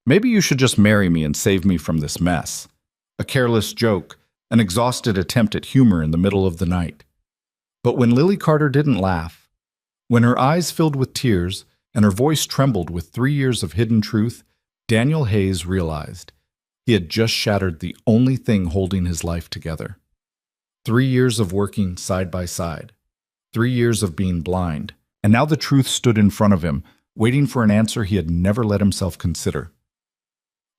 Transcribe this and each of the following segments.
Maybe you should just marry me and save me from this mess. A careless joke, an exhausted attempt at humor in the middle of the night. But when Lily Carter didn't laugh, when her eyes filled with tears and her voice trembled with 3 years of hidden truth, Daniel Hayes realized he had just shattered the only thing holding his life together. 3 years of working side by side, 3 years of being blind, and now the truth stood in front of him, waiting for an answer he had never let himself consider.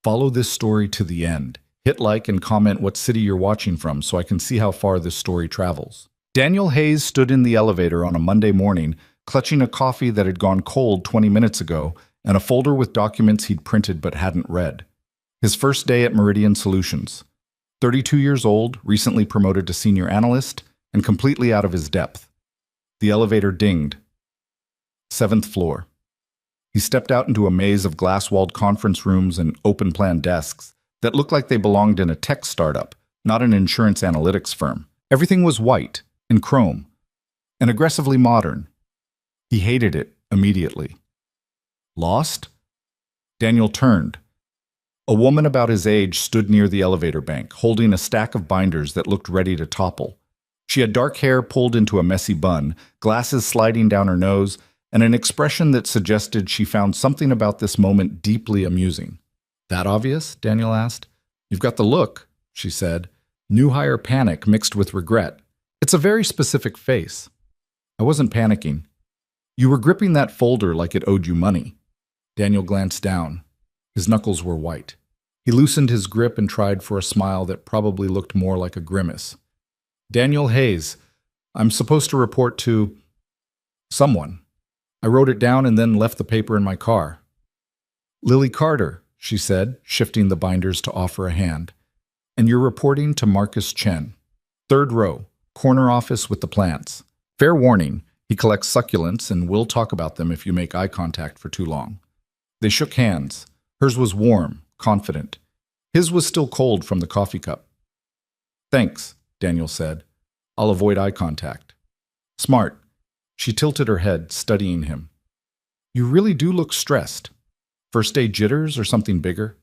Follow this story to the end. Hit like and comment what city you're watching from so I can see how far this story travels. Daniel Hayes stood in the elevator on a Monday morning, clutching a coffee that had gone cold 20 minutes ago and a folder with documents he'd printed but hadn't read. His first day at Meridian Solutions. 32 years old, recently promoted to senior analyst, and completely out of his depth. The elevator dinged. 7th floor. He stepped out into a maze of glass-walled conference rooms and open-plan desks that looked like they belonged in a tech startup, not an insurance analytics firm. Everything was white, in chrome, and aggressively modern. He hated it immediately. Lost? Daniel turned. A woman about his age stood near the elevator bank, holding a stack of binders that looked ready to topple. She had dark hair pulled into a messy bun, glasses sliding down her nose, and an expression that suggested she found something about this moment deeply amusing. That obvious? Daniel asked. You've got the look, she said. New hire panic mixed with regret. It's a very specific face. I wasn't panicking. You were gripping that folder like it owed you money. Daniel glanced down. His knuckles were white. He loosened his grip and tried for a smile that probably looked more like a grimace. Daniel Hayes, I'm supposed to report to someone. I wrote it down and then left the paper in my car. Lily Carter, she said, shifting the binders to offer a hand. And you're reporting to Marcus Chen. 3rd row, corner office with the plants. Fair warning, he collects succulents and will talk about them if you make eye contact for too long. They shook hands. Hers was warm, confident. His was still cold from the coffee cup. Thanks, Daniel said. I'll avoid eye contact. Smart. She tilted her head, studying him. You really do look stressed. First day jitters or something bigger?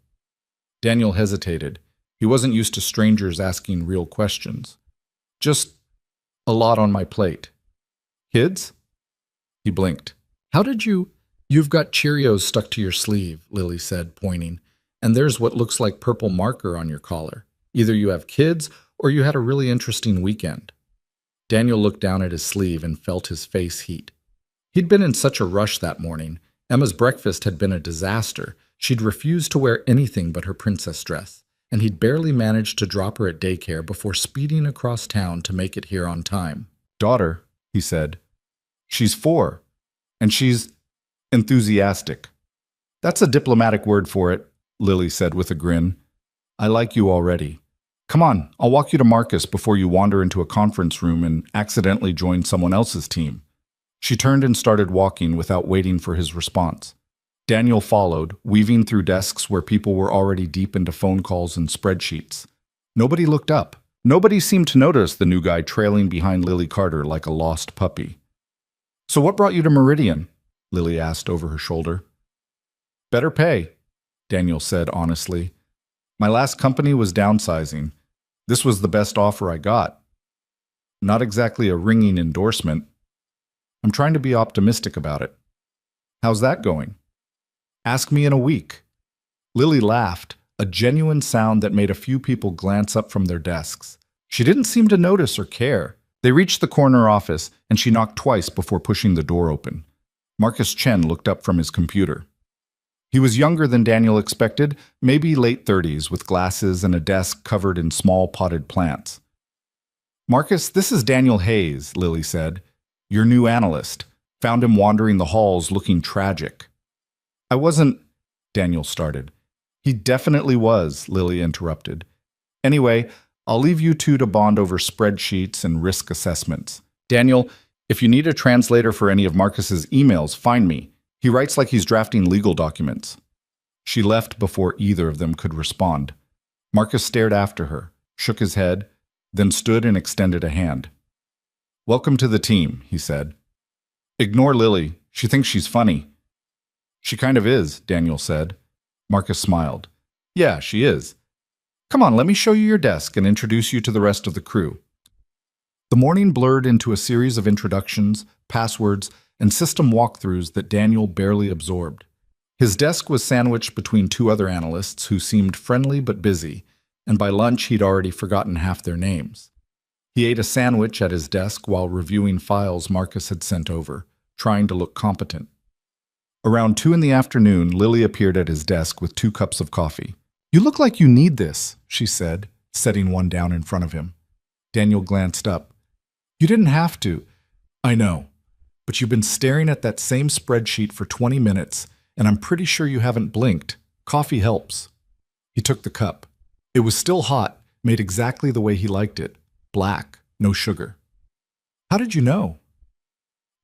Daniel hesitated. He wasn't used to strangers asking real questions. Just a lot on my plate. Kids? He blinked. How did you... You've got Cheerios stuck to your sleeve, Lily said, pointing, and there's what looks like purple marker on your collar. Either you have kids or you had a really interesting weekend. Daniel looked down at his sleeve and felt his face heat. He'd been in such a rush that morning. Emma's breakfast had been a disaster. She'd refused to wear anything but her princess dress, and he'd barely managed to drop her at daycare before speeding across town to make it here on time. Daughter, he said. She's 4, and she's enthusiastic. That's a diplomatic word for it, Lily said with a grin. I like you already. Come on, I'll walk you to Marcus before you wander into a conference room and accidentally join someone else's team. She turned and started walking without waiting for his response. Daniel followed, weaving through desks where people were already deep into phone calls and spreadsheets. Nobody looked up. Nobody seemed to notice the new guy trailing behind Lily Carter like a lost puppy. So what brought you to Meridian? Lily asked over her shoulder. Better pay, Daniel said honestly. My last company was downsizing. This was the best offer I got. Not exactly a ringing endorsement. I'm trying to be optimistic about it. How's that going? Ask me in a week. Lily laughed, a genuine sound that made a few people glance up from their desks. She didn't seem to notice or care. They reached the corner office, and she knocked twice before pushing the door open. Marcus Chen looked up from his computer. He was younger than Daniel expected, maybe late 30s, with glasses and a desk covered in small potted plants. Marcus, this is Daniel Hayes, Lily said. Your new analyst. Found him wandering the halls looking tragic. I wasn't, Daniel started. He definitely was, Lily interrupted. Anyway, I'll leave you two to bond over spreadsheets and risk assessments. Daniel, if you need a translator for any of Marcus's emails, find me. He writes like he's drafting legal documents. She left before either of them could respond. Marcus stared after her, shook his head, then stood and extended a hand. Welcome to the team, he said. Ignore Lily. She thinks she's funny. She kind of is, Daniel said. Marcus smiled. Yeah, she is. Come on, let me show you your desk and introduce you to the rest of the crew. The morning blurred into a series of introductions, passwords, and system walkthroughs that Daniel barely absorbed. His desk was sandwiched between two other analysts who seemed friendly but busy, and by lunch he'd already forgotten half their names. He ate a sandwich at his desk while reviewing files Marcus had sent over, trying to look competent. Around 2 in the afternoon, Lily appeared at his desk with 2 cups of coffee. You look like you need this, she said, setting one down in front of him. Daniel glanced up. You didn't have to. I know. But you've been staring at that same spreadsheet for 20 minutes, and I'm pretty sure you haven't blinked. Coffee helps. He took the cup. It was still hot, made exactly the way he liked it. Black, no sugar. How did you know?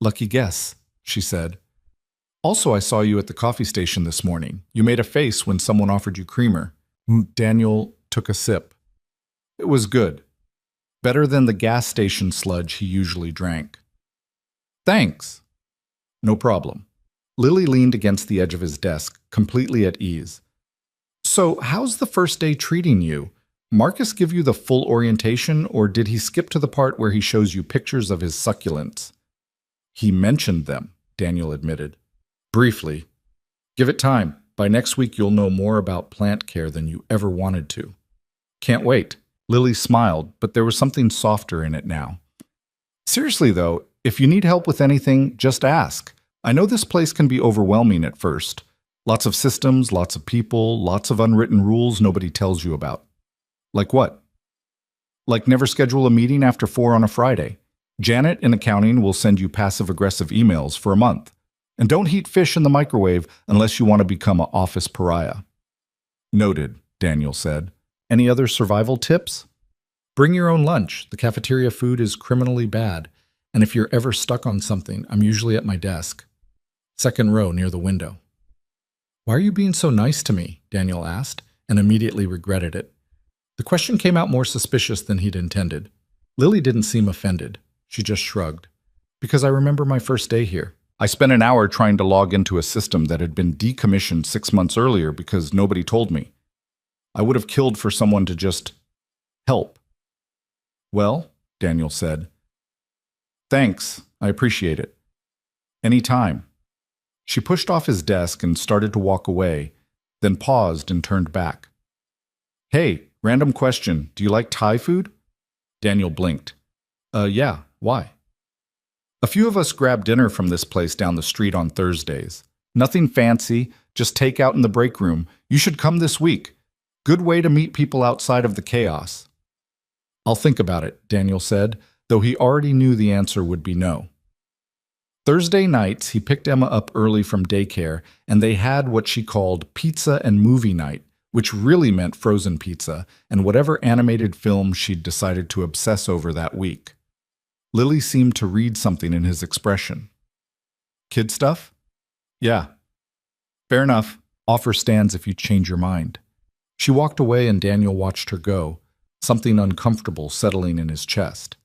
Lucky guess, she said. Also, I saw you at the coffee station this morning. You made a face when someone offered you creamer. Daniel took a sip. It was good. Better than the gas station sludge he usually drank. Thanks. No problem. Lily leaned against the edge of his desk, completely at ease. So, how's the first day treating you? Marcus give you the full orientation, or did he skip to the part where he shows you pictures of his succulents? He mentioned them, Daniel admitted. Briefly. Give it time. By next week you'll know more about plant care than you ever wanted to. Can't wait. Lily smiled, but there was something softer in it now. Seriously though, if you need help with anything, just ask. I know this place can be overwhelming at first. Lots of systems, lots of people, lots of unwritten rules nobody tells you about. Like what? Like never schedule a meeting after 4 on a Friday. Janet in accounting will send you passive-aggressive emails for a month. And don't heat fish in the microwave unless you want to become an office pariah. Noted, Daniel said. Any other survival tips? Bring your own lunch. The cafeteria food is criminally bad. And if you're ever stuck on something, I'm usually at my desk. 2nd row near the window. Why are you being so nice to me? Daniel asked, and immediately regretted it. The question came out more suspicious than he'd intended. Lily didn't seem offended. She just shrugged. Because I remember my first day here. I spent an hour trying to log into a system that had been decommissioned 6 months earlier because nobody told me. I would have killed for someone to just help. Well, Daniel said. Thanks, I appreciate it. Any time. She pushed off his desk and started to walk away, then paused and turned back. Hey, random question, do you like Thai food? Daniel blinked. Yeah, why? A few of us grab dinner from this place down the street on Thursdays. Nothing fancy, just takeout in the break room. You should come this week. Good way to meet people outside of the chaos. I'll think about it, Daniel said, though he already knew the answer would be no. Thursday nights, he picked Emma up early from daycare, and they had what she called pizza and movie night, which really meant frozen pizza and whatever animated film she'd decided to obsess over that week. Lily seemed to read something in his expression. Kid stuff? Yeah. Fair enough. Offer stands if you change your mind. She walked away and Daniel watched her go, something uncomfortable settling in his chest.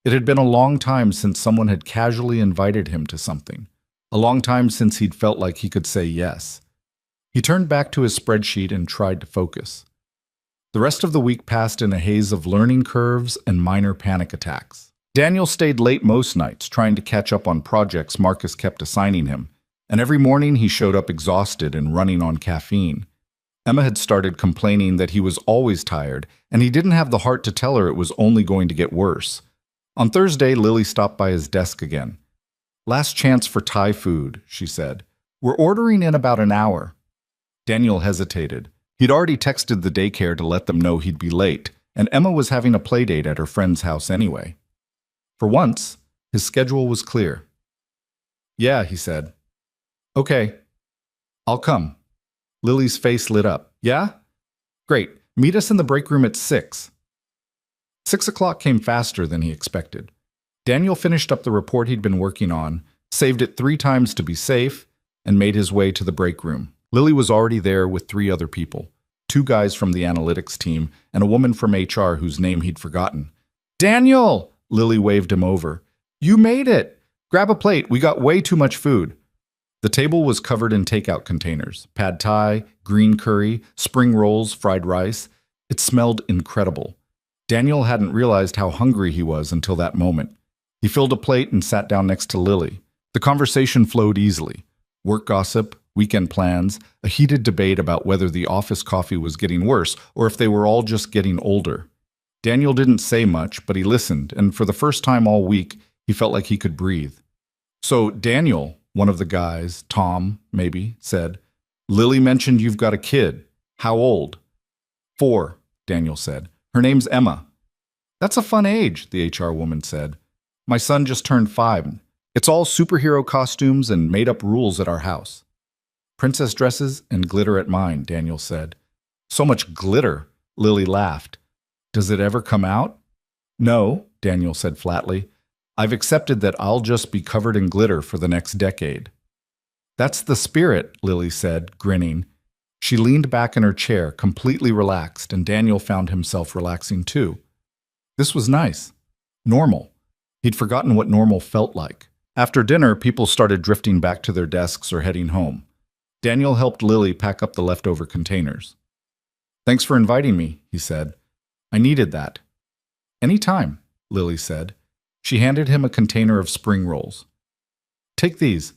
It had been a long time since someone had casually invited him to something. A long time since he'd felt like he could say yes. He turned back to his spreadsheet and tried to focus. The rest of the week passed in a haze of learning curves and minor panic attacks. Daniel stayed late most nights, trying to catch up on projects Marcus kept assigning him, and every morning he showed up exhausted and running on caffeine. Emma had started complaining that he was always tired, and he didn't have the heart to tell her it was only going to get worse. On Thursday, Lily stopped by his desk again. Last chance for Thai food, she said. We're ordering in about an hour. Daniel hesitated. He'd already texted the daycare to let them know he'd be late, and Emma was having a play date at her friend's house anyway. For once, his schedule was clear. Yeah, he said. Okay, I'll come. Lily's face lit up. Yeah? Great. Meet us in the break room at 6. 6 o'clock came faster than he expected. Daniel finished up the report he'd been working on, saved it 3 times to be safe, and made his way to the break room. Lily was already there with 3 other people, 2 guys from the analytics team and a woman from HR whose name he'd forgotten. Daniel! Lily waved him over. You made it! Grab a plate, we got way too much food. The table was covered in takeout containers: pad thai, green curry, spring rolls, fried rice. It smelled incredible. Daniel hadn't realized how hungry he was until that moment. He filled a plate and sat down next to Lily. The conversation flowed easily. Work gossip, weekend plans, a heated debate about whether the office coffee was getting worse or if they were all just getting older. Daniel didn't say much, but he listened, and for the first time all week, he felt like he could breathe. "So, Daniel," one of the guys, Tom, maybe, said, "Lily mentioned you've got a kid. How old?" "4," Daniel said. "Her name's Emma." "That's a fun age," the HR woman said. "My son just turned 5. It's all superhero costumes and made-up rules at our house." "Princess dresses and glitter at mine," Daniel said. "So much glitter," Lily laughed. "Does it ever come out?" "No," Daniel said flatly. "I've accepted that I'll just be covered in glitter for the next decade." "That's the spirit," Lily said, grinning. She leaned back in her chair, completely relaxed, and Daniel found himself relaxing too. This was nice. Normal. He'd forgotten what normal felt like. After dinner, people started drifting back to their desks or heading home. Daniel helped Lily pack up the leftover containers. "Thanks for inviting me," he said. "I needed that." "Any time," Lily said. She handed him a container of spring rolls. "Take these.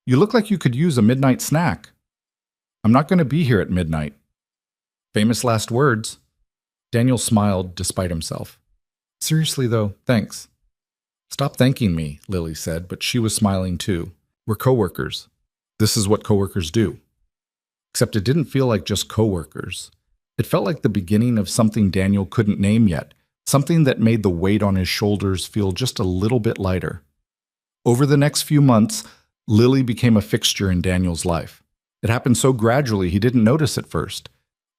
You look like you could use a midnight snack." "I'm not going to be here at midnight." Famous last words. Daniel smiled despite himself. "Seriously though, thanks." "Stop thanking me," Lily said, but she was smiling too. "We're coworkers. This is what coworkers do." Except it didn't feel like just coworkers. It felt like the beginning of something Daniel couldn't name yet, something that made the weight on his shoulders feel just a little bit lighter. Over the next few months, Lily became a fixture in Daniel's life. It happened so gradually he didn't notice at first.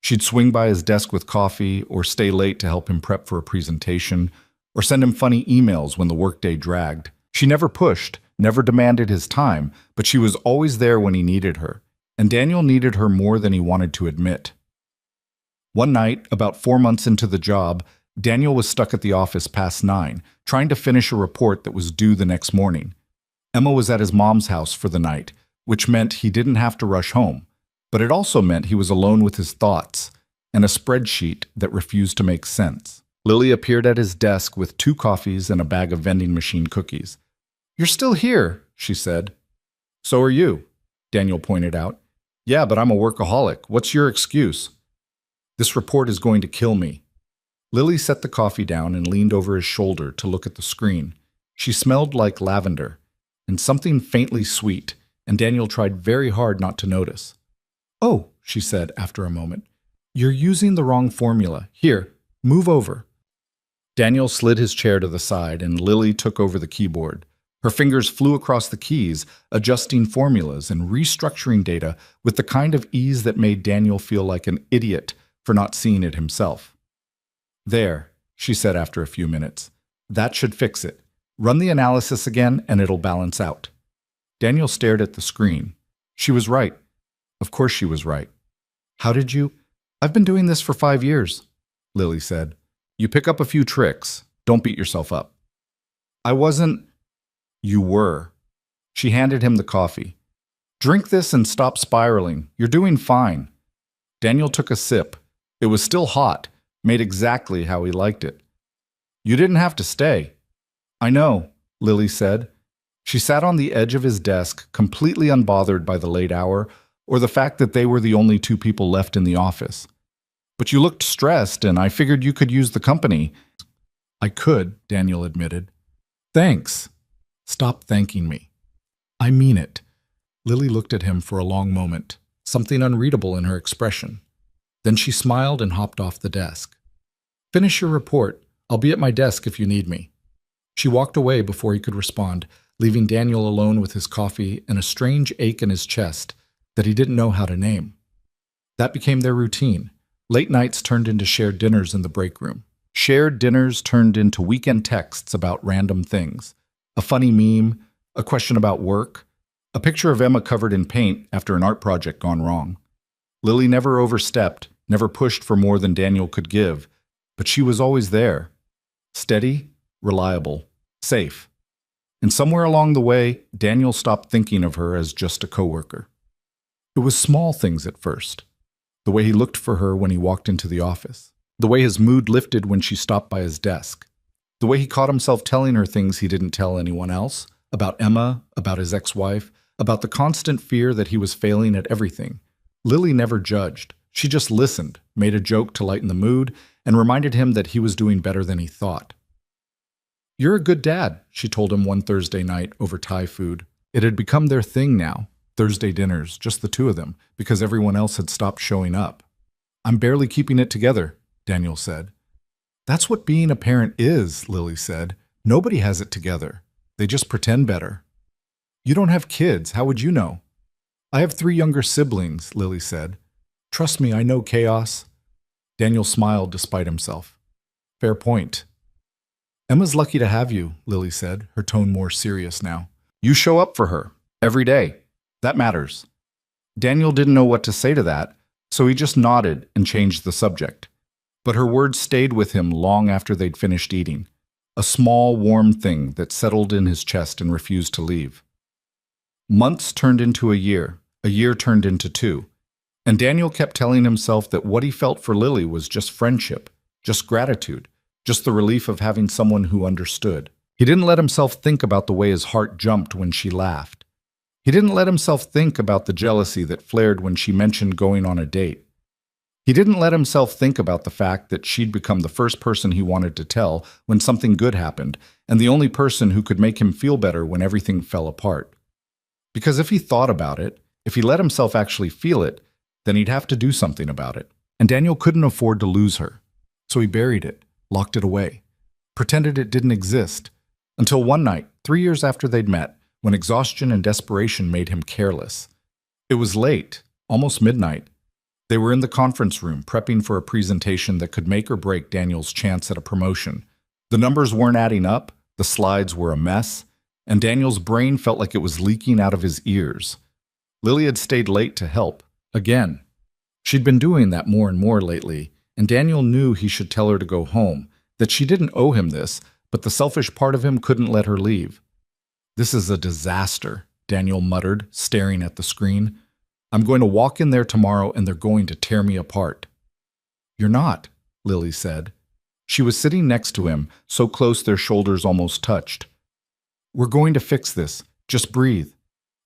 She'd swing by his desk with coffee, or stay late to help him prep for a presentation, or send him funny emails when the workday dragged. She never pushed, never demanded his time, but she was always there when he needed her, and Daniel needed her more than he wanted to admit. One night, about 4 months into the job, Daniel was stuck at the office past 9, trying to finish a report that was due the next morning. Emma was at his mom's house for the night, which meant he didn't have to rush home, but it also meant he was alone with his thoughts and a spreadsheet that refused to make sense. Lily appeared at his desk with 2 coffees and a bag of vending machine cookies. "You're still here," she said. "So are you," Daniel pointed out. "Yeah, but I'm a workaholic. What's your excuse?" "This report is going to kill me." Lily set the coffee down and leaned over his shoulder to look at the screen. She smelled like lavender and something faintly sweet, and Daniel tried very hard not to notice. "Oh," she said after a moment, "you're using the wrong formula. Here, move over." Daniel slid his chair to the side, and Lily took over the keyboard. Her fingers flew across the keys, adjusting formulas and restructuring data with the kind of ease that made Daniel feel like an idiot for not seeing it himself. "There," she said after a few minutes. "That should fix it. Run the analysis again, and it'll balance out." Daniel stared at the screen. She was right. Of course she was right. "How did you—" "I've been doing this for 5 years," Lily said. "You pick up a few tricks. Don't beat yourself up." "I wasn't—" "You were." She handed him the coffee. "Drink this and stop spiraling. You're doing fine." Daniel took a sip. It was still hot, made exactly how he liked it. "You didn't have to stay." "I know," Lily said. She sat on the edge of his desk, completely unbothered by the late hour or the fact that they were the only 2 people left in the office. "But you looked stressed, and I figured you could use the company." "I could," Daniel admitted. "Thanks." "Stop thanking me." "I mean it." Lily looked at him for a long moment, something unreadable in her expression. Then she smiled and hopped off the desk. "Finish your report. I'll be at my desk if you need me." She walked away before he could respond, leaving Daniel alone with his coffee and a strange ache in his chest that he didn't know how to name. That became their routine. Late nights turned into shared dinners in the break room. Shared dinners turned into weekend texts about random things. A funny meme, a question about work, a picture of Emma covered in paint after an art project gone wrong. Lily never overstepped, never pushed for more than Daniel could give, but she was always there. Steady, reliable, safe. And somewhere along the way, Daniel stopped thinking of her as just a coworker. It was small things at first. The way he looked for her when he walked into the office. The way his mood lifted when she stopped by his desk. The way he caught himself telling her things he didn't tell anyone else, about Emma, about his ex-wife, about the constant fear that he was failing at everything. Lily never judged. She just listened, made a joke to lighten the mood, and reminded him that he was doing better than he thought. "You're a good dad," she told him one Thursday night over Thai food. It had become their thing now, Thursday dinners, just the two of them, because everyone else had stopped showing up. "I'm barely keeping it together," Daniel said. "That's what being a parent is," Lily said. "Nobody has it together. They just pretend better." "You don't have kids. How would you know?" "I have 3 younger siblings," Lily said. "Trust me, I know chaos." Daniel smiled despite himself. "Fair point." "Emma's lucky to have you," Lily said, her tone more serious now. "You show up for her, every day. That matters." Daniel didn't know what to say to that, so he just nodded and changed the subject. But her words stayed with him long after they'd finished eating, a small, warm thing that settled in his chest and refused to leave. Months turned into a year turned into 2, and Daniel kept telling himself that what he felt for Lily was just friendship, just gratitude, just the relief of having someone who understood. He didn't let himself think about the way his heart jumped when she laughed. He didn't let himself think about the jealousy that flared when she mentioned going on a date. He didn't let himself think about the fact that she'd become the first person he wanted to tell when something good happened, and the only person who could make him feel better when everything fell apart. Because if he thought about it, if he let himself actually feel it, then he'd have to do something about it. And Daniel couldn't afford to lose her. So he buried it, locked it away, pretended it didn't exist, until one night, 3 years after they'd met, when exhaustion and desperation made him careless. It was late, almost midnight. They were in the conference room, prepping for a presentation that could make or break Daniel's chance at a promotion. The numbers weren't adding up, the slides were a mess, and Daniel's brain felt like it was leaking out of his ears. Lily had stayed late to help, again. She'd been doing that more and more lately, and Daniel knew he should tell her to go home, that she didn't owe him this, but the selfish part of him couldn't let her leave. "This is a disaster," Daniel muttered, staring at the screen. "I'm going to walk in there tomorrow and they're going to tear me apart." "You're not," Lily said. She was sitting next to him, so close their shoulders almost touched. "We're going to fix this. Just breathe."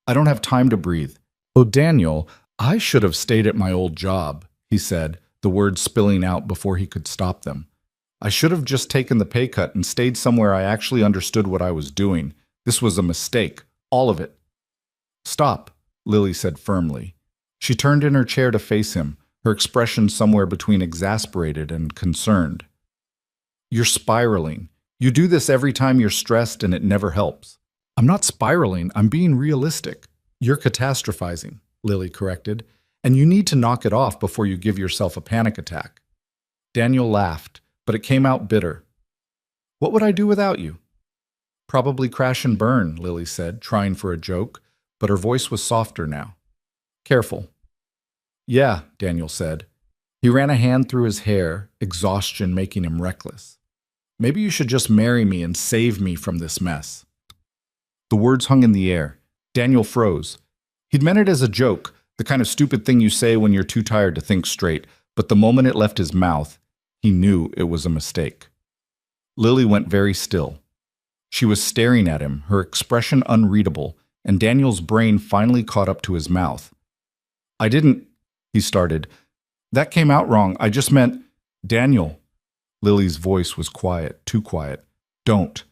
"I don't have time to breathe." "Oh, Daniel, I should have stayed at my old job," he said, the words spilling out before he could stop them. "I should have just taken the pay cut and stayed somewhere I actually understood what I was doing. This was a mistake. All of it." "Stop," Lily said firmly. She turned in her chair to face him, her expression somewhere between exasperated and concerned. "You're spiraling. You do this every time you're stressed and it never helps." "I'm not spiraling. I'm being realistic." "You're catastrophizing," Lily corrected, "and you need to knock it off before you give yourself a panic attack." Daniel laughed, but it came out bitter. "What would I do without you?" "Probably crash and burn," Lily said, trying for a joke, but her voice was softer now. "Careful." "Yeah," Daniel said. He ran a hand through his hair, exhaustion making him reckless. "Maybe you should just marry me and save me from this mess." The words hung in the air. Daniel froze. He'd meant it as a joke, the kind of stupid thing you say when you're too tired to think straight, but the moment it left his mouth, he knew it was a mistake. Lily went very still. She was staring at him, her expression unreadable, and Daniel's brain finally caught up to his mouth. "I didn't," he started. "That came out wrong. I just meant—" "Daniel." Lily's voice was quiet, too quiet. "Don't."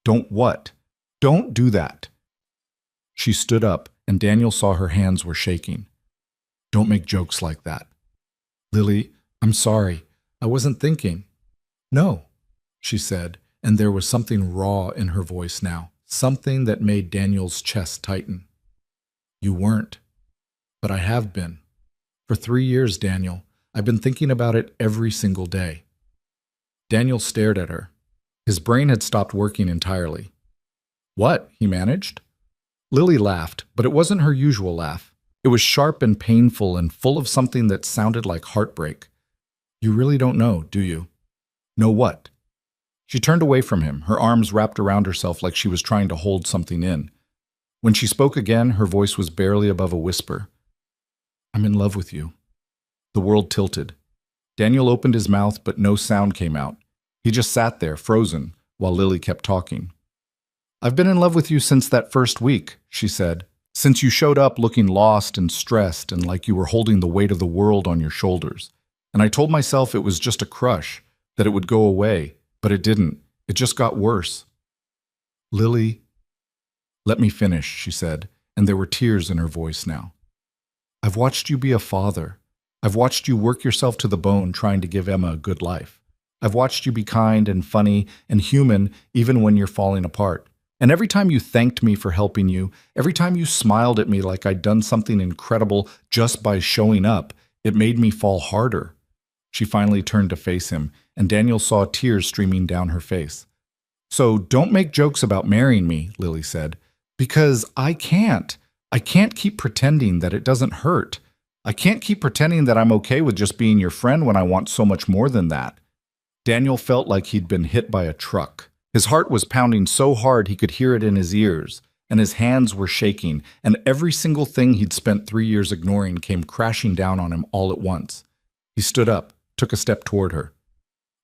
"Don't what?" "Don't do that." She stood up, and Daniel saw her hands were shaking. "Don't make jokes like that." "Lily, I'm sorry. I wasn't thinking." "No," she said, and there was something raw in her voice now, something that made Daniel's chest tighten. "You weren't. But I have been. For 3 years, Daniel. I've been thinking about it every single day." Daniel stared at her. His brain had stopped working entirely. "What?" he managed. Lily laughed, but it wasn't her usual laugh. It was sharp and painful and full of something that sounded like heartbreak. "You really don't know, do you?" "Know what?" She turned away from him, her arms wrapped around herself like she was trying to hold something in. When she spoke again, her voice was barely above a whisper. I'm in love with you. The world tilted. Daniel opened his mouth, but no sound came out. He just sat there, frozen, while Lily kept talking. I've been in love with you since that first week, she said. Since you showed up looking lost and stressed and like you were holding the weight of the world on your shoulders. And I told myself it was just a crush, that it would go away, but it didn't. It just got worse. Lily, let me finish, she said, and there were tears in her voice now. I've watched you be a father. I've watched you work yourself to the bone trying to give Emma a good life. I've watched you be kind and funny and human even when you're falling apart. And every time you thanked me for helping you, every time you smiled at me like I'd done something incredible just by showing up, it made me fall harder. She finally turned to face him, and Daniel saw tears streaming down her face. So don't make jokes about marrying me, Lily said, because I can't. I can't keep pretending that it doesn't hurt. I can't keep pretending that I'm okay with just being your friend when I want so much more than that. Daniel felt like he'd been hit by a truck. His heart was pounding so hard he could hear it in his ears, and his hands were shaking, and every single thing he'd spent 3 years ignoring came crashing down on him all at once. He stood up, took a step toward her.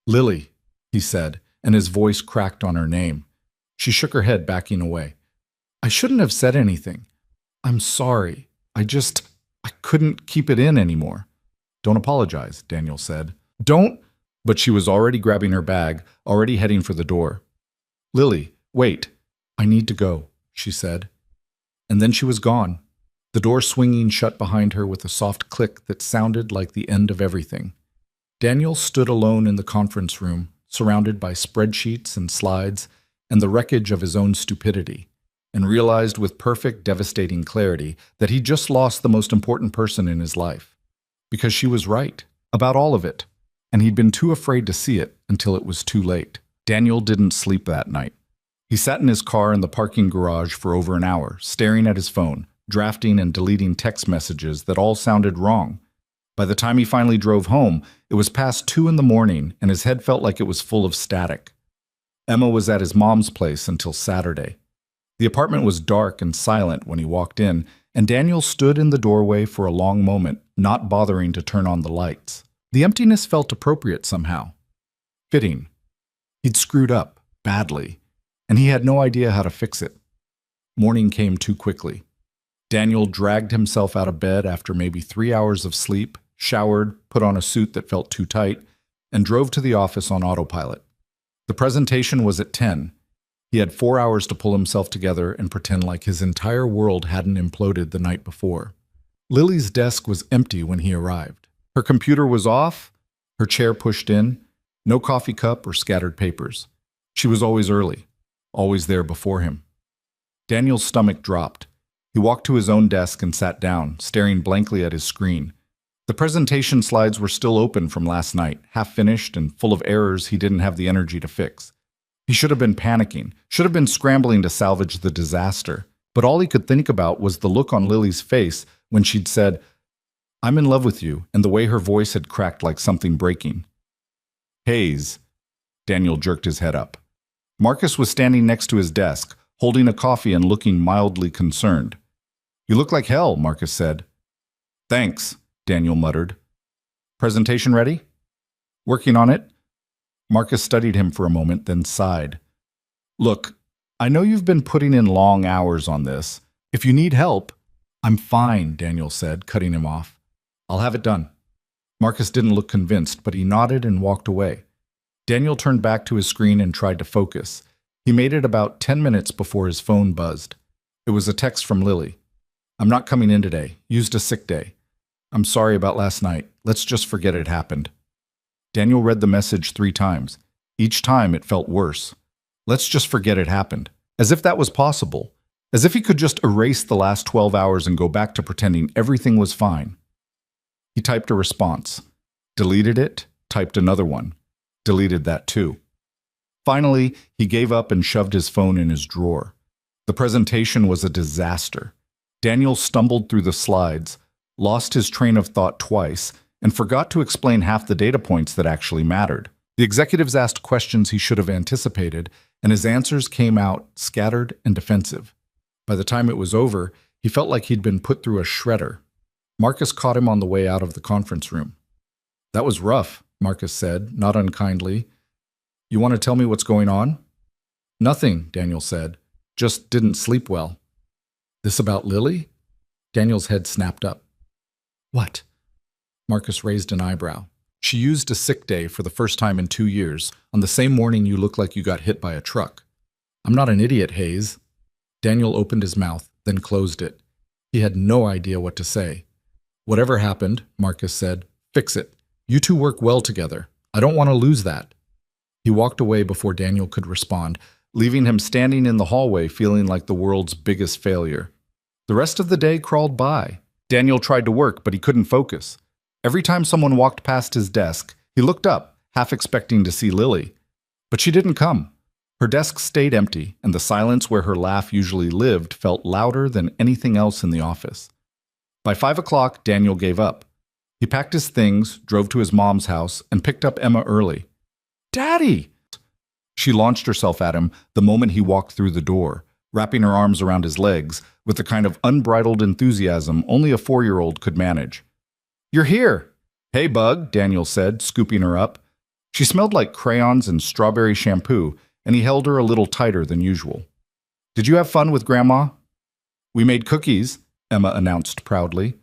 Lily, he said, and his voice cracked on her name. She shook her head, backing away. I shouldn't have said anything. I'm sorry. I couldn't keep it in anymore. Don't apologize, Daniel said. Don't. But she was already grabbing her bag, already heading for the door. Lily, wait. I need to go, she said. And then she was gone, the door swinging shut behind her with a soft click that sounded like the end of everything. Daniel stood alone in the conference room, surrounded by spreadsheets and slides and the wreckage of his own stupidity, and realized with perfect, devastating clarity that he'd just lost the most important person in his life. Because she was right about all of it, and he'd been too afraid to see it until it was too late. Daniel didn't sleep that night. He sat in his car in the parking garage for over an hour, staring at his phone, drafting and deleting text messages that all sounded wrong. By the time he finally drove home, it was past 2 a.m, and his head felt like it was full of static. Emma was at his mom's place until Saturday. The apartment was dark and silent when he walked in, and Daniel stood in the doorway for a long moment, not bothering to turn on the lights. The emptiness felt appropriate somehow. Fitting. He'd screwed up, badly, and he had no idea how to fix it. Morning came too quickly. Daniel dragged himself out of bed after maybe 3 hours of sleep, showered, put on a suit that felt too tight, and drove to the office on autopilot. The presentation was at 10. He had 4 hours to pull himself together and pretend like his entire world hadn't imploded the night before. Lily's desk was empty when he arrived. Her computer was off, her chair pushed in, no coffee cup or scattered papers. She was always early, always there before him. Daniel's stomach dropped. He walked to his own desk and sat down, staring blankly at his screen. The presentation slides were still open from last night, half-finished and full of errors he didn't have the energy to fix. He should have been panicking, should have been scrambling to salvage the disaster, but all he could think about was the look on Lily's face when she'd said, I'm in love with you, and the way her voice had cracked like something breaking. Hayes. Daniel jerked his head up. Marcus was standing next to his desk, holding a coffee and looking mildly concerned. You look like hell, Marcus said. Thanks, Daniel muttered. Presentation ready? Working on it? Marcus studied him for a moment, then sighed. Look, I know you've been putting in long hours on this. If you need help, I'm fine, Daniel said, cutting him off. I'll have it done. Marcus didn't look convinced, but he nodded and walked away. Daniel turned back to his screen and tried to focus. He made it about 10 minutes before his phone buzzed. It was a text from Lily. I'm not coming in today. Used a sick day. I'm sorry about last night. Let's just forget it happened. Daniel read the message 3 times. Each time it felt worse. Let's just forget it happened. As if that was possible. As if he could just erase the last 12 hours and go back to pretending everything was fine. He typed a response. Deleted it, typed another one. Deleted that too. Finally, he gave up and shoved his phone in his drawer. The presentation was a disaster. Daniel stumbled through the slides, lost his train of thought twice, and forgot to explain half the data points that actually mattered. The executives asked questions he should have anticipated, and his answers came out scattered and defensive. By the time it was over, he felt like he'd been put through a shredder. Marcus caught him on the way out of the conference room. "That was rough," Marcus said, not unkindly. "You want to tell me what's going on?" "Nothing," Daniel said. "Just didn't sleep well." "This about Lily?" Daniel's head snapped up. "What?" Marcus raised an eyebrow. "She used a sick day for the first time in 2 years, on the same morning you look like you got hit by a truck." "I'm not an idiot, Hayes." Daniel opened his mouth, then closed it. He had no idea what to say. "Whatever happened," Marcus said, "fix it. You two work well together. I don't want to lose that." He walked away before Daniel could respond, leaving him standing in the hallway feeling like the world's biggest failure. The rest of the day crawled by. Daniel tried to work, but he couldn't focus. Every time someone walked past his desk, he looked up, half expecting to see Lily. But she didn't come. Her desk stayed empty, and the silence where her laugh usually lived felt louder than anything else in the office. By 5 o'clock, Daniel gave up. He packed his things, drove to his mom's house, and picked up Emma early. "Daddy!" She launched herself at him the moment he walked through the door, wrapping her arms around his legs with the kind of unbridled enthusiasm only a 4-year-old could manage. "You're here!" "Hey, Bug," Daniel said, scooping her up. She smelled like crayons and strawberry shampoo, and he held her a little tighter than usual. "Did you have fun with Grandma?" "We made cookies," Emma announced proudly.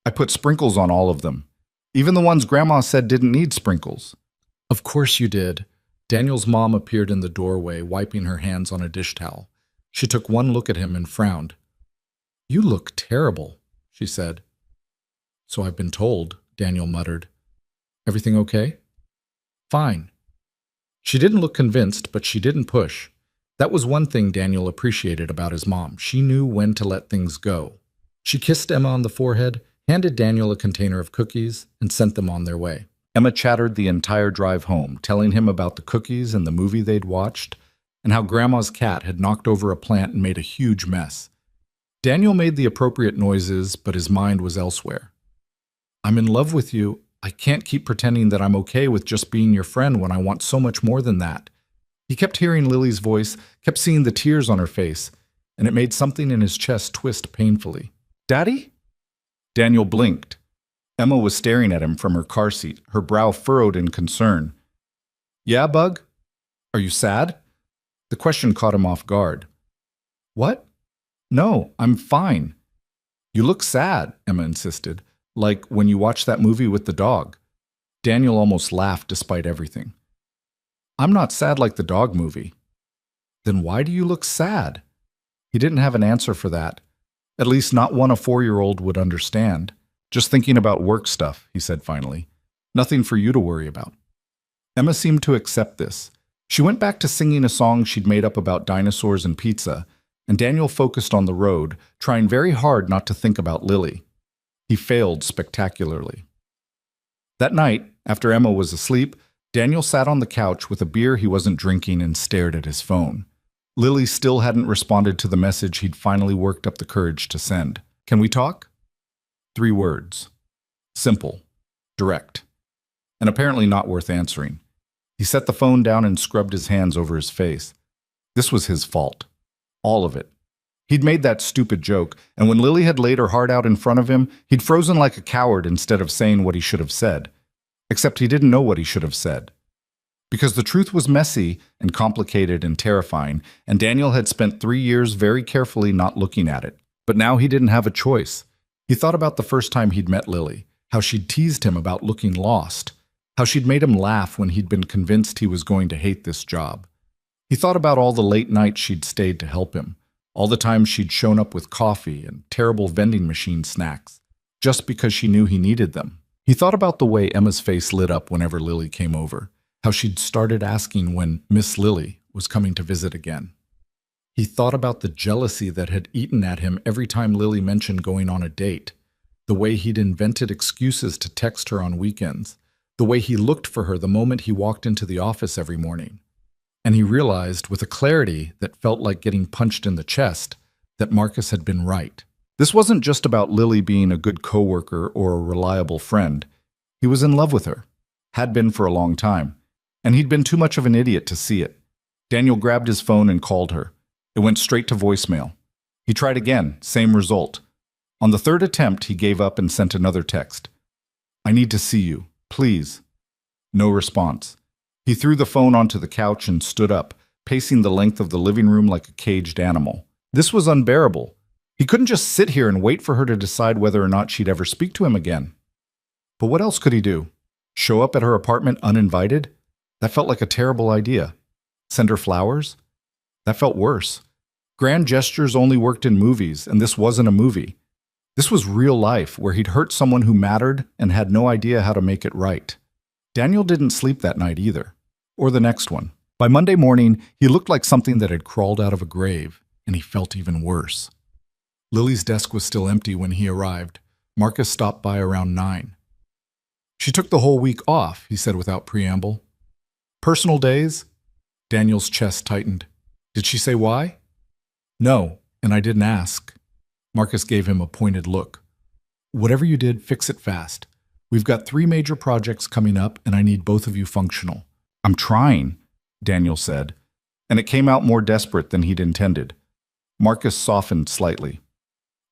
"I put sprinkles on all of them, even the ones Grandma said didn't need sprinkles." "Of course you did." Daniel's mom appeared in the doorway, wiping her hands on a dish towel. She took one look at him and frowned. "You look terrible," she said. "So I've been told," Daniel muttered. "Everything okay?" "Fine." She didn't look convinced, but she didn't push. That was one thing Daniel appreciated about his mom. She knew when to let things go. She kissed Emma on the forehead, handed Daniel a container of cookies, and sent them on their way. Emma chattered the entire drive home, telling him about the cookies and the movie they'd watched, and how Grandma's cat had knocked over a plant and made a huge mess. Daniel made the appropriate noises, but his mind was elsewhere. "I'm in love with you. I can't keep pretending that I'm okay with just being your friend when I want so much more than that." He kept hearing Lily's voice, kept seeing the tears on her face, and it made something in his chest twist painfully. "Daddy?" Daniel blinked. Emma was staring at him from her car seat, her brow furrowed in concern. "Yeah, Bug? Are you sad?" The question caught him off guard. "What? No, I'm fine." "You look sad," Emma insisted, "like when you watched that movie with the dog." Daniel almost laughed despite everything. "I'm not sad like the dog movie." "Then why do you look sad?" He didn't have an answer for that. At least not one a 4-year-old would understand. "Just thinking about work stuff," he said finally. "Nothing for you to worry about." Emma seemed to accept this. She went back to singing a song she'd made up about dinosaurs and pizza, and Daniel focused on the road, trying very hard not to think about Lily. He failed spectacularly. That night, after Emma was asleep, Daniel sat on the couch with a beer he wasn't drinking and stared at his phone. Lily still hadn't responded to the message he'd finally worked up the courage to send. "Can we talk?" 3 words. Simple. Direct. And apparently not worth answering. He set the phone down and scrubbed his hands over his face. This was his fault. All of it. He'd made that stupid joke, and when Lily had laid her heart out in front of him, he'd frozen like a coward instead of saying what he should have said. Except he didn't know what he should have said. Because the truth was messy and complicated and terrifying, and Daniel had spent 3 years very carefully not looking at it. But now he didn't have a choice. He thought about the first time he'd met Lily, how she'd teased him about looking lost, how she'd made him laugh when he'd been convinced he was going to hate this job. He thought about all the late nights she'd stayed to help him, all the times she'd shown up with coffee and terrible vending machine snacks, just because she knew he needed them. He thought about the way Emma's face lit up whenever Lily came over, how she'd started asking when Miss Lily was coming to visit again. He thought about the jealousy that had eaten at him every time Lily mentioned going on a date, the way he'd invented excuses to text her on weekends, the way he looked for her the moment he walked into the office every morning. And he realized, with a clarity that felt like getting punched in the chest, that Marcus had been right. This wasn't just about Lily being a good coworker or a reliable friend. He was in love with her, had been for a long time. and he'd been too much of an idiot to see it. Daniel grabbed his phone and called her. It went straight to voicemail. He tried again, same result. On the third attempt, he gave up and sent another text. "I need to see you, please." No response. He threw the phone onto the couch and stood up, pacing the length of the living room like a caged animal. This was unbearable. He couldn't just sit here and wait for her to decide whether or not she'd ever speak to him again. But what else could he do? Show up at her apartment uninvited? That felt like a terrible idea. Send her flowers? That felt worse. Grand gestures only worked in movies, and this wasn't a movie. This was real life, where he'd hurt someone who mattered and had no idea how to make it right. Daniel didn't sleep that night either, or the next one. By Monday morning, he looked like something that had crawled out of a grave, and he felt even worse. Lily's desk was still empty when he arrived. Marcus stopped by around 9. "She took the whole week off," he said without preamble. "Personal days?" Daniel's chest tightened. "Did she say why?" "No, and I didn't ask." Marcus gave him a pointed look. "Whatever you did, fix it fast. We've got 3 major projects coming up, and I need both of you functional." "I'm trying," Daniel said, and it came out more desperate than he'd intended. Marcus softened slightly.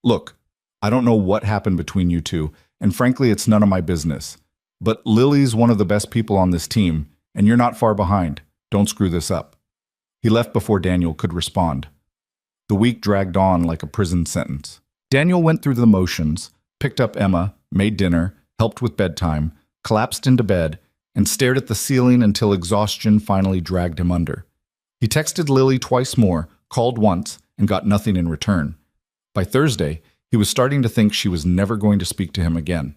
"Look, I don't know what happened between you two, and frankly, it's none of my business. But Lily's one of the best people on this team, and you're not far behind. Don't screw this up." He left before Daniel could respond. The week dragged on like a prison sentence. Daniel went through the motions, picked up Emma, made dinner, helped with bedtime, collapsed into bed, and stared at the ceiling until exhaustion finally dragged him under. He texted Lily twice more, called once, and got nothing in return. By Thursday, he was starting to think she was never going to speak to him again.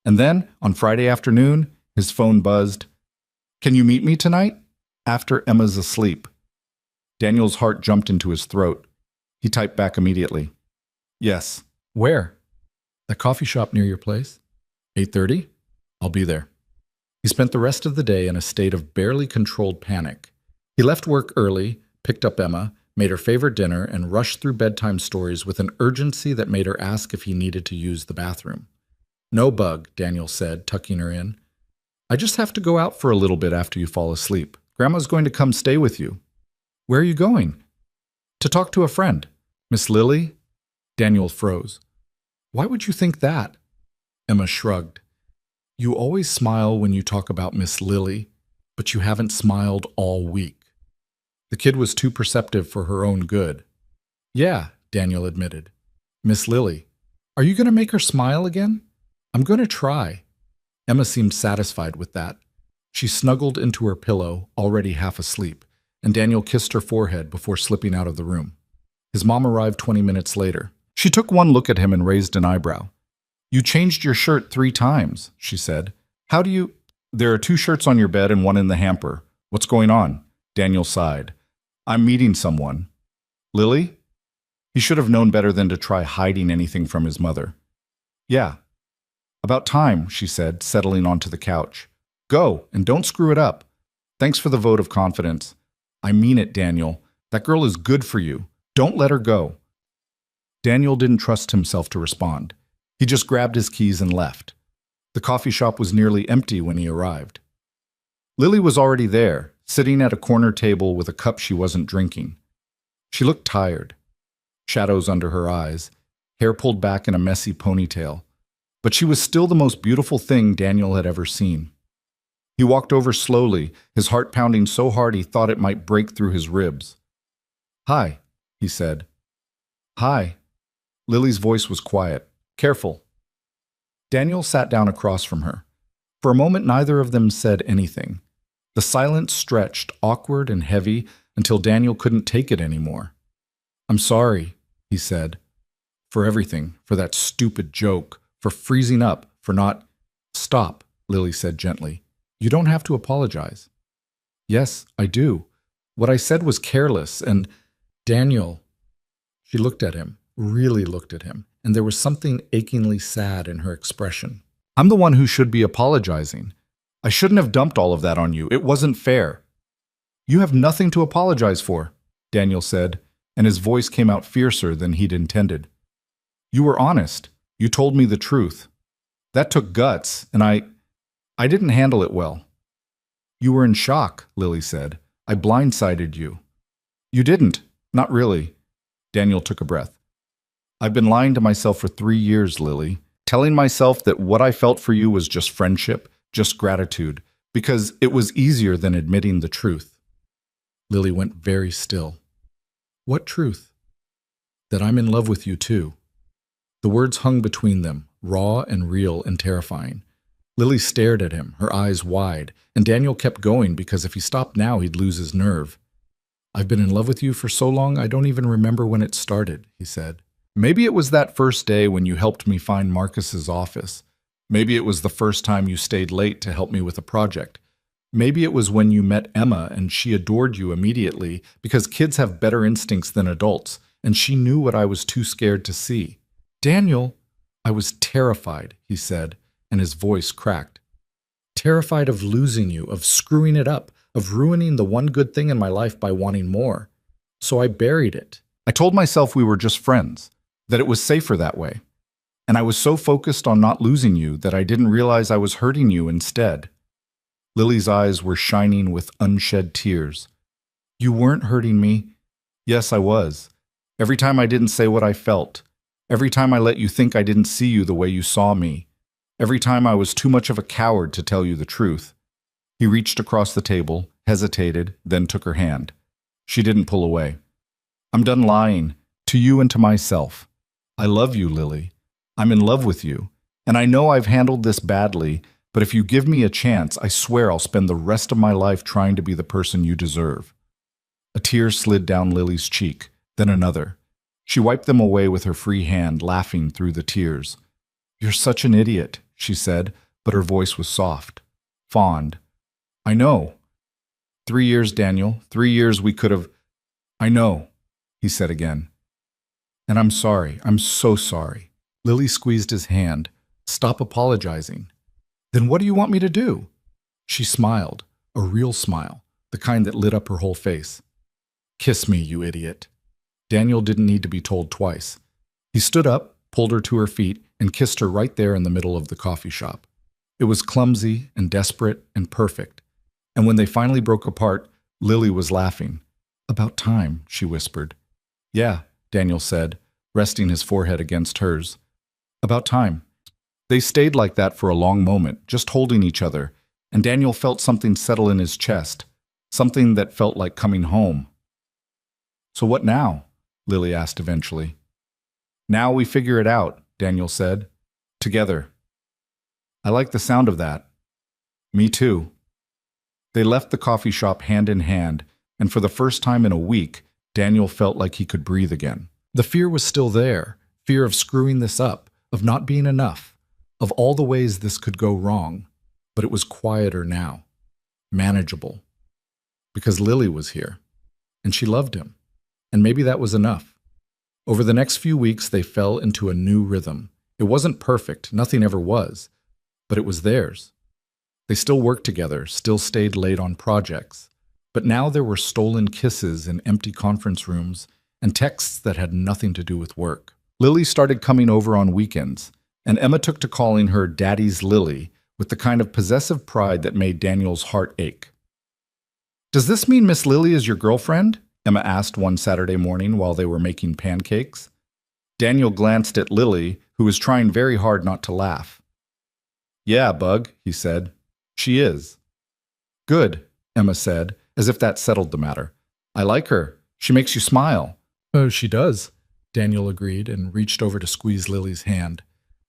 And then, on Friday afternoon, his phone buzzed. "Can you meet me tonight?" "After Emma's asleep." Daniel's heart jumped into his throat. He typed back immediately. "Yes." "Where?" "That coffee shop near your place." 8:30? "I'll be there." He spent the rest of the day in a state of barely controlled panic. He left work early, picked up Emma, made her favorite dinner, and rushed through bedtime stories with an urgency that made her ask if he needed to use the bathroom. "No bug," Daniel said, tucking her in. "I just have to go out for a little bit after you fall asleep. Grandma's going to come stay with you." "Where are you going?" "To talk to a friend." "Miss Lily?" Daniel froze. "Why would you think that?" Emma shrugged. "You always smile when you talk about Miss Lily, but you haven't smiled all week." The kid was too perceptive for her own good. "Yeah," Daniel admitted. "Miss Lily. Are you going to make her smile again?" "I'm going to try." Emma seemed satisfied with that. She snuggled into her pillow, already half asleep, and Daniel kissed her forehead before slipping out of the room. His mom arrived 20 minutes later. She took one look at him and raised an eyebrow. "You changed your shirt 3 times, she said. "How do you—" "There are 2 shirts on your bed and 1 in the hamper. What's going on?" Daniel sighed. "I'm meeting someone." "Lily?" He should have known better than to try hiding anything from his mother. "Yeah." "About time," she said, settling onto the couch. "Go, and don't screw it up. Thanks for the vote of confidence." "I mean it, Daniel. That girl is good for you. Don't let her go." Daniel didn't trust himself to respond. He just grabbed his keys and left. The coffee shop was nearly empty when he arrived. Lily was already there, sitting at a corner table with a cup she wasn't drinking. She looked tired. Shadows under her eyes, hair pulled back in a messy ponytail. But she was still the most beautiful thing Daniel had ever seen. He walked over slowly, his heart pounding so hard he thought it might break through his ribs. "Hi," he said. "Hi." Lily's voice was quiet. "Careful." Daniel sat down across from her. For a moment, neither of them said anything. The silence stretched, awkward and heavy, until Daniel couldn't take it anymore. "I'm sorry," he said. "For everything, for that stupid joke, for freezing up, for not—" "Stop," Lily said gently. "You don't have to apologize." "Yes, I do. What I said was careless, and—" "Daniel." She looked at him, really looked at him, and there was something achingly sad in her expression. "I'm the one who should be apologizing. I shouldn't have dumped all of that on you. It wasn't fair." "You have nothing to apologize for," Daniel said, and his voice came out fiercer than he'd intended. "You were honest. You told me the truth. That took guts, and I didn't handle it well." You were in shock, Lily said. I blindsided you. You didn't. Not really. Daniel took a breath. I've been lying to myself for 3 years, Lily, telling myself that what I felt for you was just friendship, just gratitude, because it was easier than admitting the truth. Lily went very still. What truth? That I'm in love with you too. The words hung between them, raw and real and terrifying. Lily stared at him, her eyes wide, and Daniel kept going because if he stopped now, he'd lose his nerve. I've been in love with you for so long I don't even remember when it started, he said. Maybe it was that first day when you helped me find Marcus's office. Maybe it was the first time you stayed late to help me with a project. Maybe it was when you met Emma and she adored you immediately because kids have better instincts than adults, and she knew what I was too scared to see. Daniel, I was terrified, he said, and his voice cracked. Terrified of losing you, of screwing it up, of ruining the one good thing in my life by wanting more. So I buried it. I told myself we were just friends, that it was safer that way. And I was so focused on not losing you that I didn't realize I was hurting you instead. Lily's eyes were shining with unshed tears. You weren't hurting me. Yes, I was. Every time I didn't say what I felt. Every time I let you think I didn't see you the way you saw me. Every time I was too much of a coward to tell you the truth. He reached across the table, hesitated, then took her hand. She didn't pull away. I'm done lying, to you and to myself. I love you, Lily. I'm in love with you. And I know I've handled this badly, but if you give me a chance, I swear I'll spend the rest of my life trying to be the person you deserve. A tear slid down Lily's cheek, then another. She wiped them away with her free hand, laughing through the tears. You're such an idiot, she said, but her voice was soft, fond. I know. 3 years, Daniel. 3 years we could have... I know, he said again. And I'm sorry. I'm so sorry. Lily squeezed his hand. Stop apologizing. Then what do you want me to do? She smiled, a real smile, the kind that lit up her whole face. Kiss me, you idiot. Daniel didn't need to be told twice. He stood up, pulled her to her feet, and kissed her right there in the middle of the coffee shop. It was clumsy and desperate and perfect. And when they finally broke apart, Lily was laughing. About time, she whispered. Yeah, Daniel said, resting his forehead against hers. About time. They stayed like that for a long moment, just holding each other, and Daniel felt something settle in his chest, something that felt like coming home. So what now? Lily asked eventually. Now we figure it out, Daniel said. Together. I like the sound of that. Me too. They left the coffee shop hand in hand, and for the first time in a week, Daniel felt like he could breathe again. The fear was still there, fear of screwing this up, of not being enough, of all the ways this could go wrong, but it was quieter now, manageable. Because Lily was here, and she loved him, and maybe that was enough. Over the next few weeks, they fell into a new rhythm. It wasn't perfect, nothing ever was, but it was theirs. They still worked together, still stayed late on projects, but now there were stolen kisses in empty conference rooms and texts that had nothing to do with work. Lily started coming over on weekends, and Emma took to calling her Daddy's Lily with the kind of possessive pride that made Daniel's heart ache. Does this mean Miss Lily is your girlfriend? Emma asked one Saturday morning while they were making pancakes. Daniel glanced at Lily, who was trying very hard not to laugh. Yeah, Bug, he said. She is. Good, Emma said, as if that settled the matter. I like her. She makes you smile. Oh, she does, Daniel agreed and reached over to squeeze Lily's hand.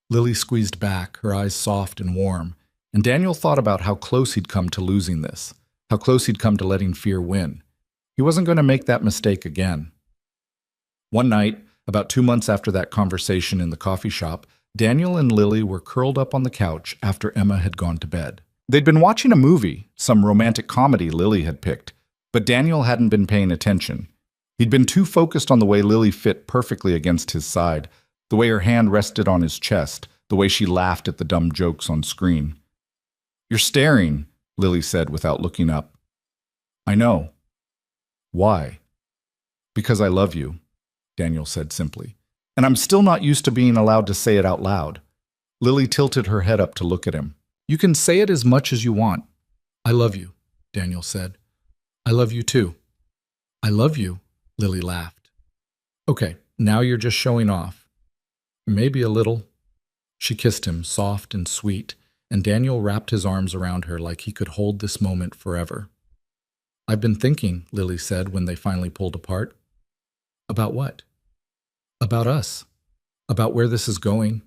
Lily squeezed back, her eyes soft and warm, and Daniel thought about how close he'd come to losing this, how close he'd come to letting fear win. He wasn't going to make that mistake again. One night, about 2 months after that conversation in the coffee shop, Daniel and Lily were curled up on the couch after Emma had gone to bed. They'd been watching a movie, some romantic comedy Lily had picked, but Daniel hadn't been paying attention. He'd been too focused on the way Lily fit perfectly against his side, the way her hand rested on his chest, the way she laughed at the dumb jokes on screen. You're staring, Lily said without looking up. I know. Why? Because I love you, Daniel said simply. And I'm still not used to being allowed to say it out loud. Lily tilted her head up to look at him. You can say it as much as you want. I love you. Daniel said. I love you too. I love you, Lily laughed. Okay, now you're just showing off. Maybe a little. She kissed him, soft and sweet, and Daniel wrapped his arms around her like he could hold this moment forever. I've been thinking, Lily said when they finally pulled apart. About what? About us. About where this is going.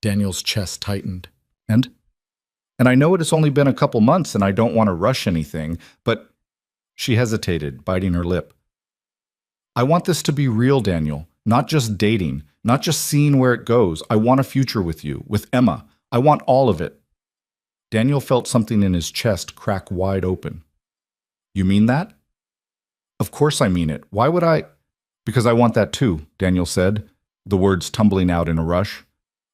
Daniel's chest tightened. And I know it has only been a couple months and I don't want to rush anything, but she hesitated, biting her lip. I want this to be real, Daniel, not just dating, not just seeing where it goes. I want a future with you, with Emma. I want all of it. Daniel felt something in his chest crack wide open. You mean that? Of course I mean it. Why would I? Because I want that too, Daniel said, the words tumbling out in a rush.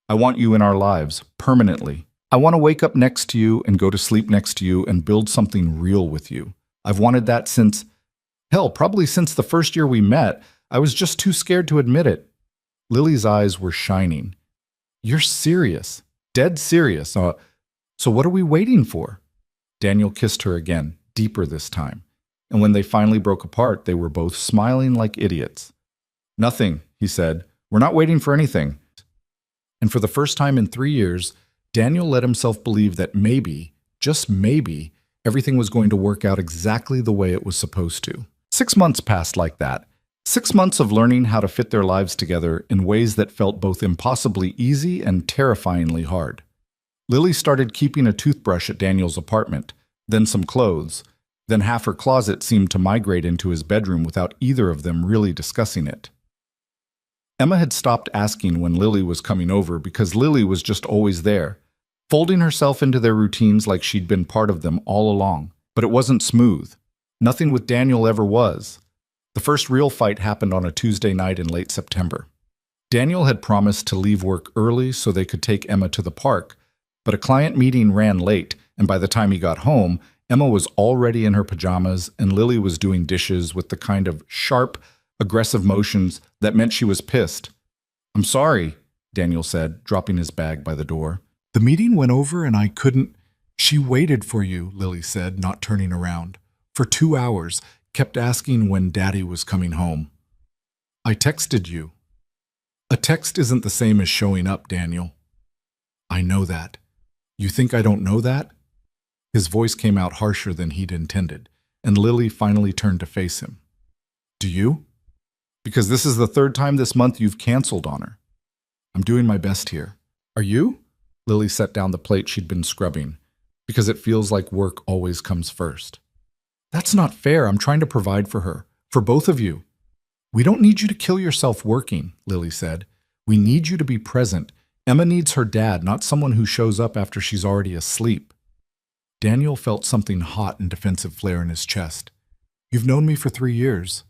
I want you in our lives, permanently. I want to wake up next to you and go to sleep next to you and build something real with you. I've wanted that since, hell, probably since the first year we met. I was just too scared to admit it. Lily's eyes were shining. You're serious, dead serious. So what are we waiting for? Daniel kissed her again, deeper this time. And when they finally broke apart, they were both smiling like idiots. Nothing, he said. We're not waiting for anything. And for the first time in 3 years, Daniel let himself believe that maybe, just maybe, everything was going to work out exactly the way it was supposed to. 6 months passed like that. 6 months of learning how to fit their lives together in ways that felt both impossibly easy and terrifyingly hard. Lily started keeping a toothbrush at Daniel's apartment, then some clothes. Then half her closet seemed to migrate into his bedroom without either of them really discussing it. Emma had stopped asking when Lily was coming over because Lily was just always there, folding herself into their routines like she'd been part of them all along. But it wasn't smooth. Nothing with Daniel ever was. The first real fight happened on a Tuesday night in late September. Daniel had promised to leave work early so they could take Emma to the park, but a client meeting ran late, and by the time he got home, Emma was already in her pajamas and Lily was doing dishes with the kind of sharp, aggressive motions that meant she was pissed. I'm sorry, Daniel said, dropping his bag by the door. The meeting went over and I couldn't. She waited for you, Lily said, not turning around. For 2 hours, kept asking when Daddy was coming home. I texted you. A text isn't the same as showing up, Daniel. I know that. You think I don't know that? His voice came out harsher than he'd intended, and Lily finally turned to face him. Do you? Because this is the 3rd time this month you've canceled on her. I'm doing my best here. Are you? Lily set down the plate she'd been scrubbing. Because it feels like work always comes first. That's not fair. I'm trying to provide for her. For both of you. We don't need you to kill yourself working, Lily said. We need you to be present. Emma needs her dad, not someone who shows up after she's already asleep. Daniel felt something hot and defensive flare in his chest. You've known me for 3 years.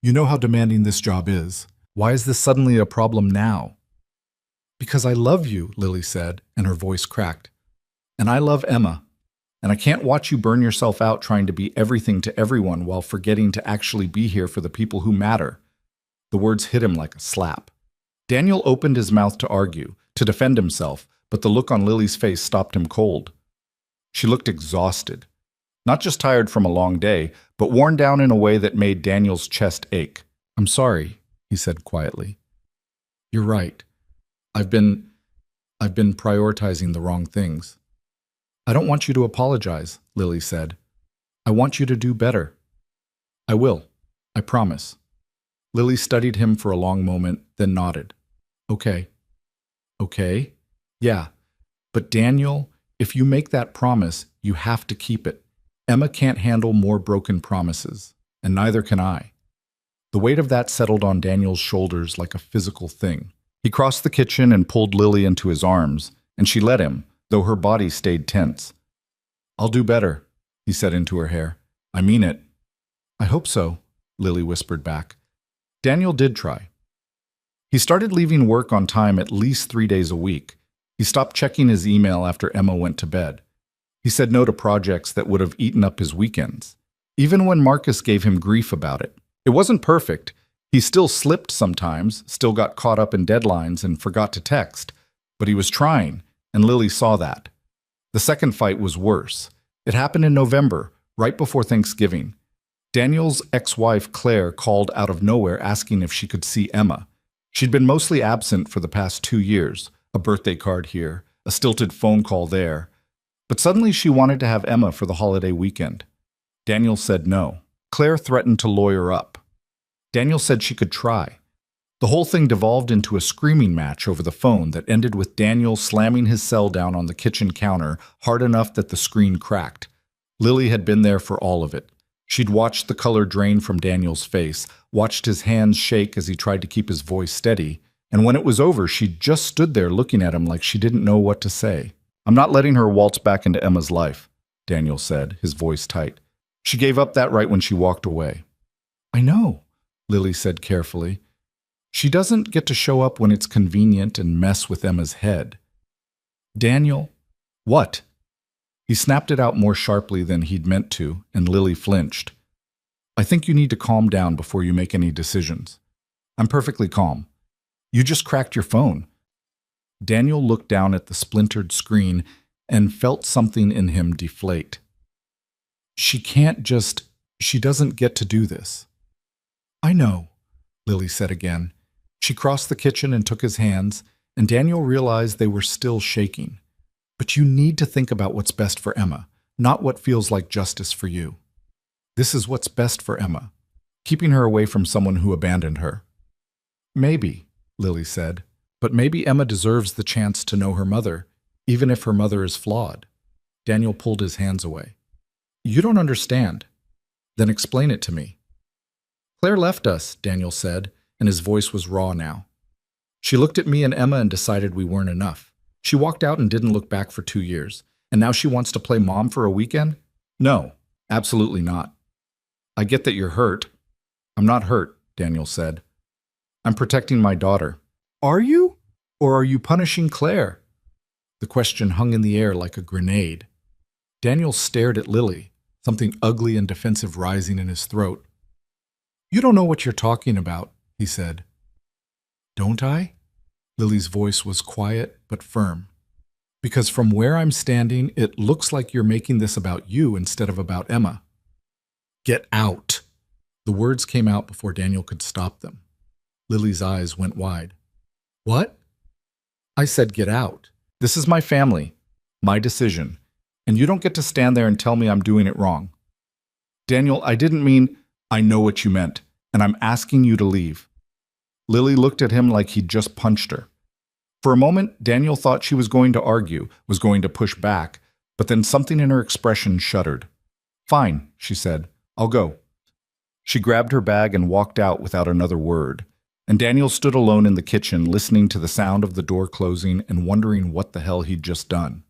You know how demanding this job is. Why is this suddenly a problem now? Because I love you, Lily said, and her voice cracked. And I love Emma. And I can't watch you burn yourself out trying to be everything to everyone while forgetting to actually be here for the people who matter. The words hit him like a slap. Daniel opened his mouth to argue, to defend himself, but the look on Lily's face stopped him cold. She looked exhausted. Not just tired from a long day, but worn down in a way that made Daniel's chest ache. I'm sorry, he said quietly. You're right. I've been prioritizing the wrong things. I don't want you to apologize, Lily said. I want you to do better. I will. I promise. Lily studied him for a long moment, then nodded. Okay. Okay? Yeah. But Daniel, if you make that promise, you have to keep it. Emma can't handle more broken promises, and neither can I. The weight of that settled on Daniel's shoulders like a physical thing. He crossed the kitchen and pulled Lily into his arms, and she let him, though her body stayed tense. I'll do better, he said into her hair. I mean it. I hope so, Lily whispered back. Daniel did try. He started leaving work on time at least 3 days a week. He stopped checking his email after Emma went to bed. He said no to projects that would have eaten up his weekends, even when Marcus gave him grief about it. It wasn't perfect. He still slipped sometimes, still got caught up in deadlines and forgot to text. But he was trying, and Lily saw that. The second fight was worse. It happened in November, Right before Thanksgiving, Daniel's ex-wife Claire called out of nowhere asking if she could see Emma. She'd been mostly absent for the past 2 years, a birthday card here, a stilted phone call there. But suddenly she wanted to have Emma for the holiday weekend. Daniel said no. Claire threatened to lawyer up. Daniel said she could try. The whole thing devolved into a screaming match over the phone that ended with Daniel slamming his cell down on the kitchen counter hard enough that the screen cracked. Lily had been there for all of it. She'd watched the color drain from Daniel's face, watched his hands shake as he tried to keep his voice steady, and when it was over, she just stood there looking at him like she didn't know what to say. "I'm not letting her waltz back into Emma's life," Daniel said, his voice tight. "She gave up that right when she walked away." "I know," Lily said carefully. "She doesn't get to show up when it's convenient and mess with Emma's head." "Daniel." "What?" He snapped it out more sharply than he'd meant to, and Lily flinched. "I think you need to calm down before you make any decisions." "I'm perfectly calm." "You just cracked your phone." Daniel looked down at the splintered screen and felt something in him deflate. She doesn't get to do this." "I know," Lily said again. She crossed the kitchen and took his hands, and Daniel realized they were still shaking. "But you need to think about what's best for Emma, not what feels like justice for you. This is what's best for Emma, keeping her away from someone who abandoned her." "Maybe," Lily said, "but maybe Emma deserves the chance to know her mother, even if her mother is flawed." Daniel pulled his hands away. "You don't understand." "Then explain it to me." "Claire left us," Daniel said, and his voice was raw now. "She looked at me and Emma and decided we weren't enough. She walked out and didn't look back for 2 years, and now she wants to play mom for a weekend? No, absolutely not." "I get that you're hurt." "I'm not hurt," Daniel said. "I'm protecting my daughter." "Are you? Or are you punishing Claire?" The question hung in the air like a grenade. Daniel stared at Lily, something ugly and defensive rising in his throat. "You don't know what you're talking about," he said. "Don't I?" Lily's voice was quiet but firm. "Because from where I'm standing, it looks like you're making this about you instead of about Emma." "Get out!" The words came out before Daniel could stop them. Lily's eyes went wide. "What?" "I said get out. This is my family, my decision, and you don't get to stand there and tell me I'm doing it wrong." "Daniel, I didn't mean—" "I know what you meant, and I'm asking you to leave." Lily looked at him like he'd just punched her. For a moment, Daniel thought she was going to argue, was going to push back, but then something in her expression shuddered. "Fine," she said. "I'll go." She grabbed her bag and walked out without another word, and Daniel stood alone in the kitchen listening to the sound of the door closing and wondering what the hell he'd just done.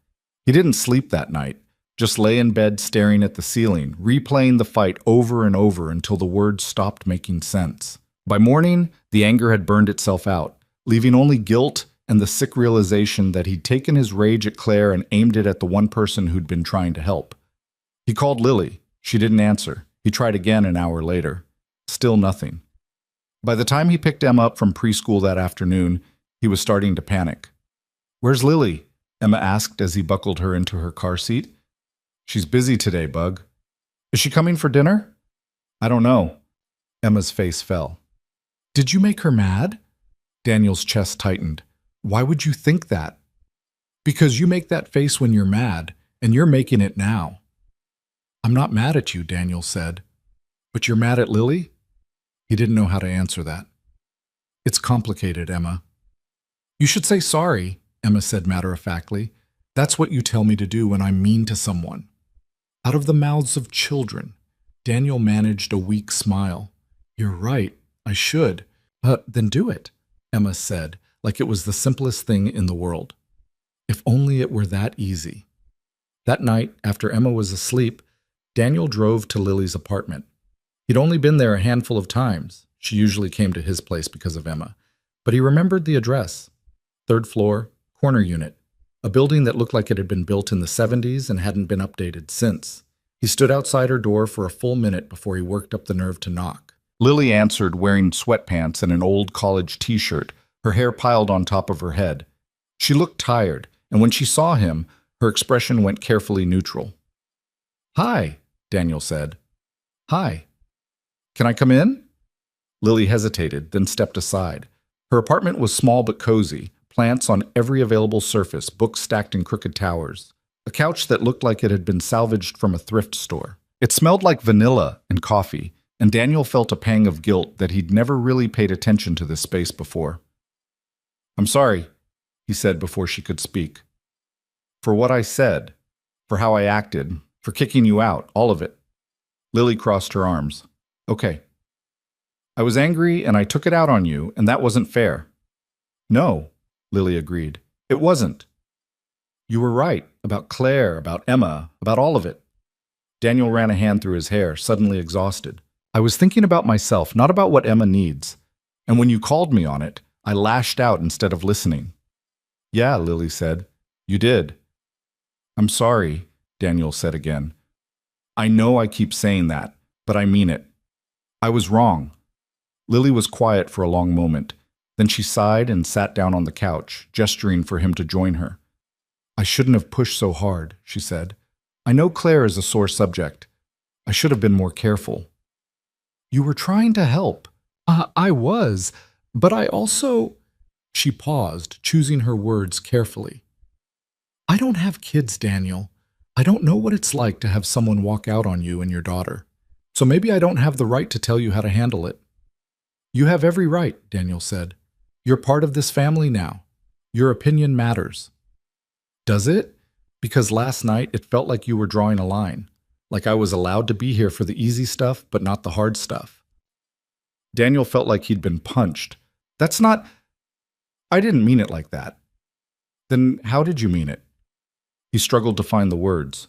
He didn't sleep that night, just lay in bed staring at the ceiling, replaying the fight over and over until the words stopped making sense. By morning, the anger had burned itself out, leaving only guilt and the sick realization that he'd taken his rage at Claire and aimed it at the one person who'd been trying to help. He called Lily. She didn't answer. He tried again an hour later. Still nothing. By the time he picked Emma up from preschool that afternoon, he was starting to panic. "Where's Lily?" Emma asked as he buckled her into her car seat. "She's busy today, Bug." "Is she coming for dinner?" "I don't know." Emma's face fell. "Did you make her mad?" Daniel's chest tightened. "Why would you think that?" "Because you make that face when you're mad, and you're making it now." "I'm not mad at you," Daniel said. "But you're mad at Lily?" He didn't know how to answer that. "It's complicated, Emma." "You should say sorry," Emma said matter-of-factly. "That's what you tell me to do when I'm mean to someone." Out of the mouths of children, Daniel managed a weak smile. "You're right. I should." Then do it," Emma said, like it was the simplest thing in the world. If only it were that easy. That night, after Emma was asleep, Daniel drove to Lily's apartment. He'd only been there a handful of times. She usually came to his place because of Emma. But he remembered the address. 3rd floor, corner unit. A building that looked like it had been built in the 70s and hadn't been updated since. He stood outside her door for a full minute before he worked up the nerve to knock. Lily answered wearing sweatpants and an old college t-shirt, her hair piled on top of her head. She looked tired, and when she saw him, her expression went carefully neutral. "Hi," Daniel said. Hi. Can I come in? Lily hesitated, then stepped aside. Her apartment was small but cozy, plants on every available surface, books stacked in crooked towers, a couch that looked like it had been salvaged from a thrift store. It smelled like vanilla and coffee, and Daniel felt a pang of guilt that he'd never really paid attention to this space before. I'm sorry, he said before she could speak. For what I said, for how I acted, for kicking you out, all of it. Lily crossed her arms. Okay. I was angry and I took it out on you, and that wasn't fair. No, Lily agreed. It wasn't. You were right about Claire, about Emma, about all of it. Daniel ran a hand through his hair, suddenly exhausted. I was thinking about myself, not about what Emma needs. And when you called me on it, I lashed out instead of listening. Yeah, Lily said. You did. I'm sorry, Daniel said again. I know I keep saying that, but I mean it. I was wrong. Lily was quiet for a long moment. Then she sighed and sat down on the couch, gesturing for him to join her. I shouldn't have pushed so hard, she said. I know Claire is a sore subject. I should have been more careful. You were trying to help. I was, but I also... She paused, choosing her words carefully. I don't have kids, Daniel. I don't know what it's like to have someone walk out on you and your daughter. So maybe I don't have the right to tell you how to handle it. You have every right, Daniel said. You're part of this family now. Your opinion matters. Does it? Because last night it felt like you were drawing a line, like I was allowed to be here for the easy stuff, but not the hard stuff. Daniel felt like he'd been punched. That's not... I didn't mean it like that. Then how did you mean it? He struggled to find the words.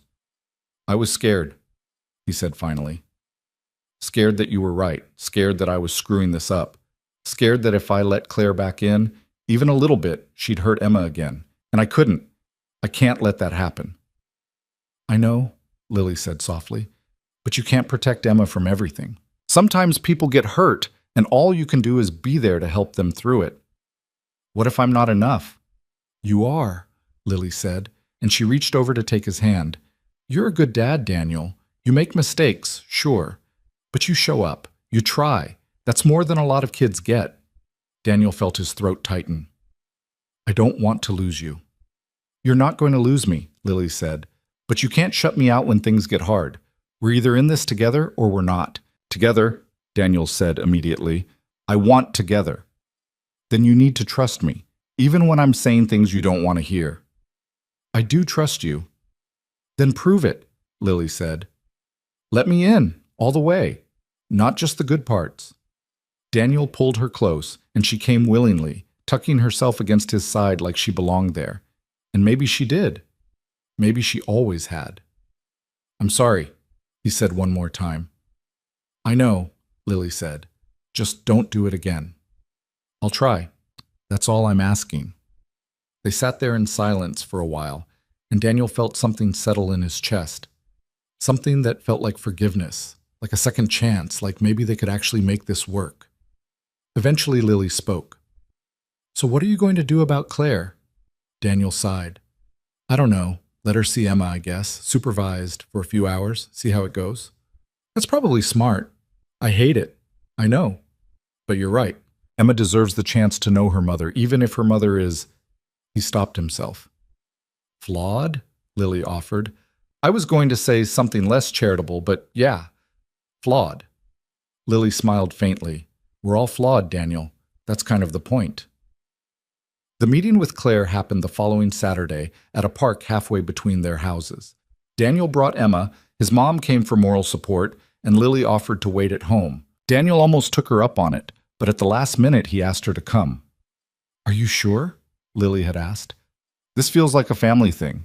I was scared, he said finally. Scared that you were right, scared that I was screwing this up, scared that if I let Claire back in, even a little bit, she'd hurt Emma again. And I couldn't. I can't let that happen. I know, Lily said softly, but you can't protect Emma from everything. Sometimes people get hurt, and all you can do is be there to help them through it. What if I'm not enough? You are, Lily said, and she reached over to take his hand. You're a good dad, Daniel. You make mistakes, sure, but you show up. You try. That's more than a lot of kids get. Daniel felt his throat tighten. I don't want to lose you. You're not going to lose me, Lily said, but you can't shut me out when things get hard. We're either in this together or we're not. Together, Daniel said immediately. I want together. Then you need to trust me, even when I'm saying things you don't want to hear. I do trust you. Then prove it, Lily said. Let me in, all the way, not just the good parts. Daniel pulled her close, and she came willingly, tucking herself against his side like she belonged there. And maybe she did. Maybe she always had. I'm sorry, he said one more time. I know, Lily said. Just don't do it again. I'll try. That's all I'm asking. They sat there in silence for a while, and Daniel felt something settle in his chest. Something that felt like forgiveness, like a second chance, like maybe they could actually make this work. Eventually Lily spoke. So what are you going to do about Claire? Daniel sighed. I don't know. Let her see Emma, I guess, supervised for a few hours, see how it goes. That's probably smart. I hate it. I know. But you're right. Emma deserves the chance to know her mother, even if her mother is... He stopped himself. Flawed? Lily offered. I was going to say something less charitable, but yeah, flawed. Lily smiled faintly. We're all flawed, Daniel. That's kind of the point. The meeting with Claire happened the following Saturday at a park halfway between their houses. Daniel brought Emma, his mom came for moral support, and Lily offered to wait at home. Daniel almost took her up on it, but at the last minute he asked her to come. Are you sure? Lily had asked. This feels like a family thing.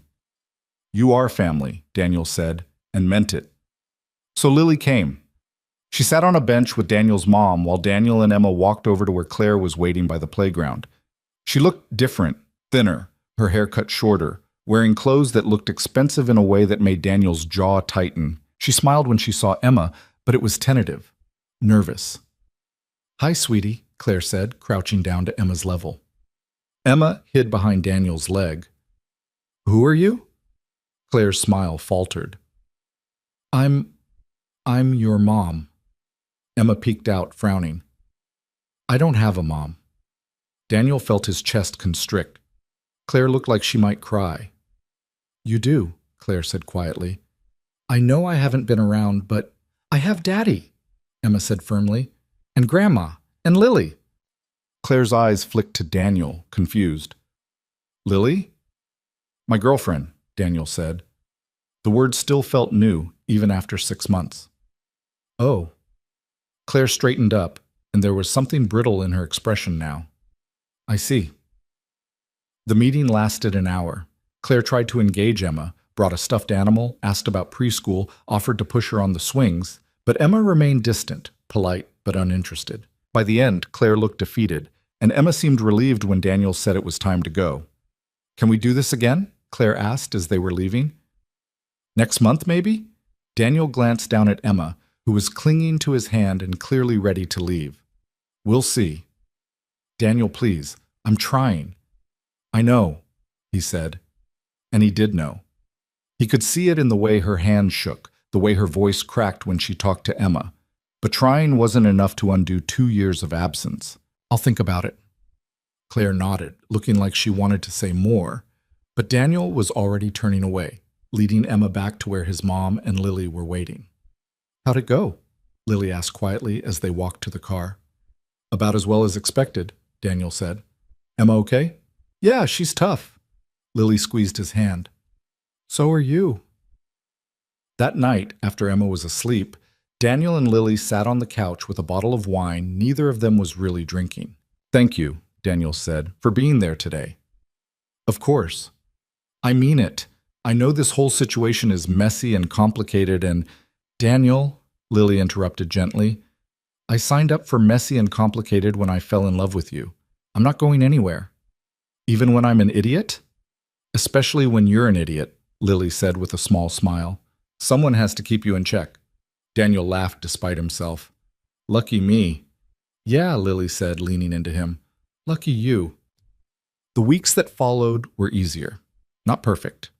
You are family, Daniel said, and meant it. So Lily came. She sat on a bench with Daniel's mom while Daniel and Emma walked over to where Claire was waiting by the playground. She looked different, thinner, her hair cut shorter, wearing clothes that looked expensive in a way that made Daniel's jaw tighten. She smiled when she saw Emma, but it was tentative, nervous. Hi, sweetie, Claire said, crouching down to Emma's level. Emma hid behind Daniel's leg. Who are you? Claire's smile faltered. I'm I'm your mom. Emma peeked out, frowning. I don't have a mom. Daniel felt his chest constrict. Claire looked like she might cry. You do, Claire said quietly. I know I haven't been around, but I have Daddy, Emma said firmly, and Grandma, and Lily. Claire's eyes flicked to Daniel, confused. Lily? My girlfriend, Daniel said. The word still felt new, even after 6 months. Oh. Claire straightened up, and there was something brittle in her expression now. I see. The meeting lasted an hour. Claire tried to engage Emma, brought a stuffed animal, asked about preschool, offered to push her on the swings, but Emma remained distant, polite but uninterested. By the end, Claire looked defeated, and Emma seemed relieved when Daniel said it was time to go. Can we do this again? Claire asked as they were leaving. Next month, maybe? Daniel glanced down at Emma, who was clinging to his hand and clearly ready to leave. We'll see. Daniel, please. I'm trying. I know, he said. And he did know. He could see it in the way her hand shook, the way her voice cracked when she talked to Emma. But trying wasn't enough to undo 2 years of absence. I'll think about it. Claire nodded, looking like she wanted to say more, but Daniel was already turning away, leading Emma back to where his mom and Lily were waiting. How'd it go? Lily asked quietly as they walked to the car. About as well as expected, Daniel said. Emma okay? Yeah, she's tough. Lily squeezed his hand. So are you. That night, after Emma was asleep, Daniel and Lily sat on the couch with a bottle of wine neither of them was really drinking. Thank you, Daniel said, for being there today. Of course. I mean it. I know this whole situation is messy and complicated and… Daniel, Lily interrupted gently, I signed up for messy and complicated when I fell in love with you. I'm not going anywhere. Even when I'm an idiot? Especially when you're an idiot, Lily said with a small smile. Someone has to keep you in check. Daniel laughed despite himself. Lucky me. Yeah, Lily said, leaning into him. Lucky you. The weeks that followed were easier. Not perfect.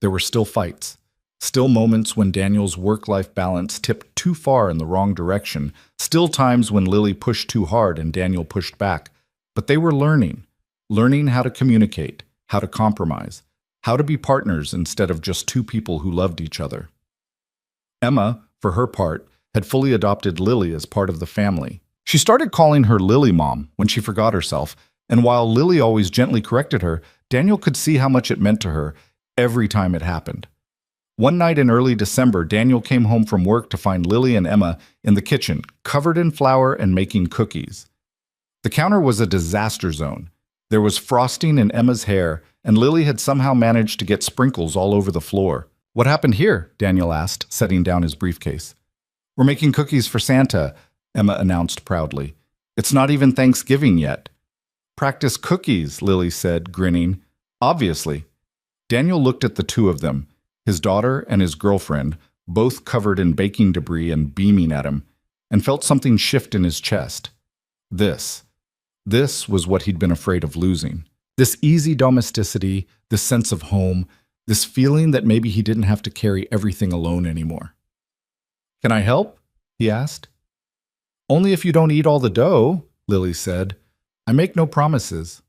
There were still fights. Still moments when Daniel's work-life balance tipped too far in the wrong direction. Still times when Lily pushed too hard and Daniel pushed back. But they were learning how to communicate, how to compromise, how to be partners instead of just two people who loved each other. Emma, for her part, had fully adopted Lily as part of the family. She started calling her Lily Mom when she forgot herself, and while Lily always gently corrected her, Daniel could see how much it meant to her every time it happened. One night in early December, Daniel came home from work to find Lily and Emma in the kitchen, covered in flour and making cookies. The counter was a disaster zone. There was frosting in Emma's hair, and Lily had somehow managed to get sprinkles all over the floor. What happened here? Daniel asked, setting down his briefcase. We're making cookies for Santa, Emma announced proudly. It's not even Thanksgiving yet. Practice cookies, Lily said, grinning. Obviously. Daniel looked at the two of them, his daughter and his girlfriend, both covered in baking debris and beaming at him, and felt something shift in his chest. This was what he'd been afraid of losing. This easy domesticity, this sense of home, this feeling that maybe he didn't have to carry everything alone anymore. Can I help? He asked. Only if you don't eat all the dough, Lily said. I make no promises.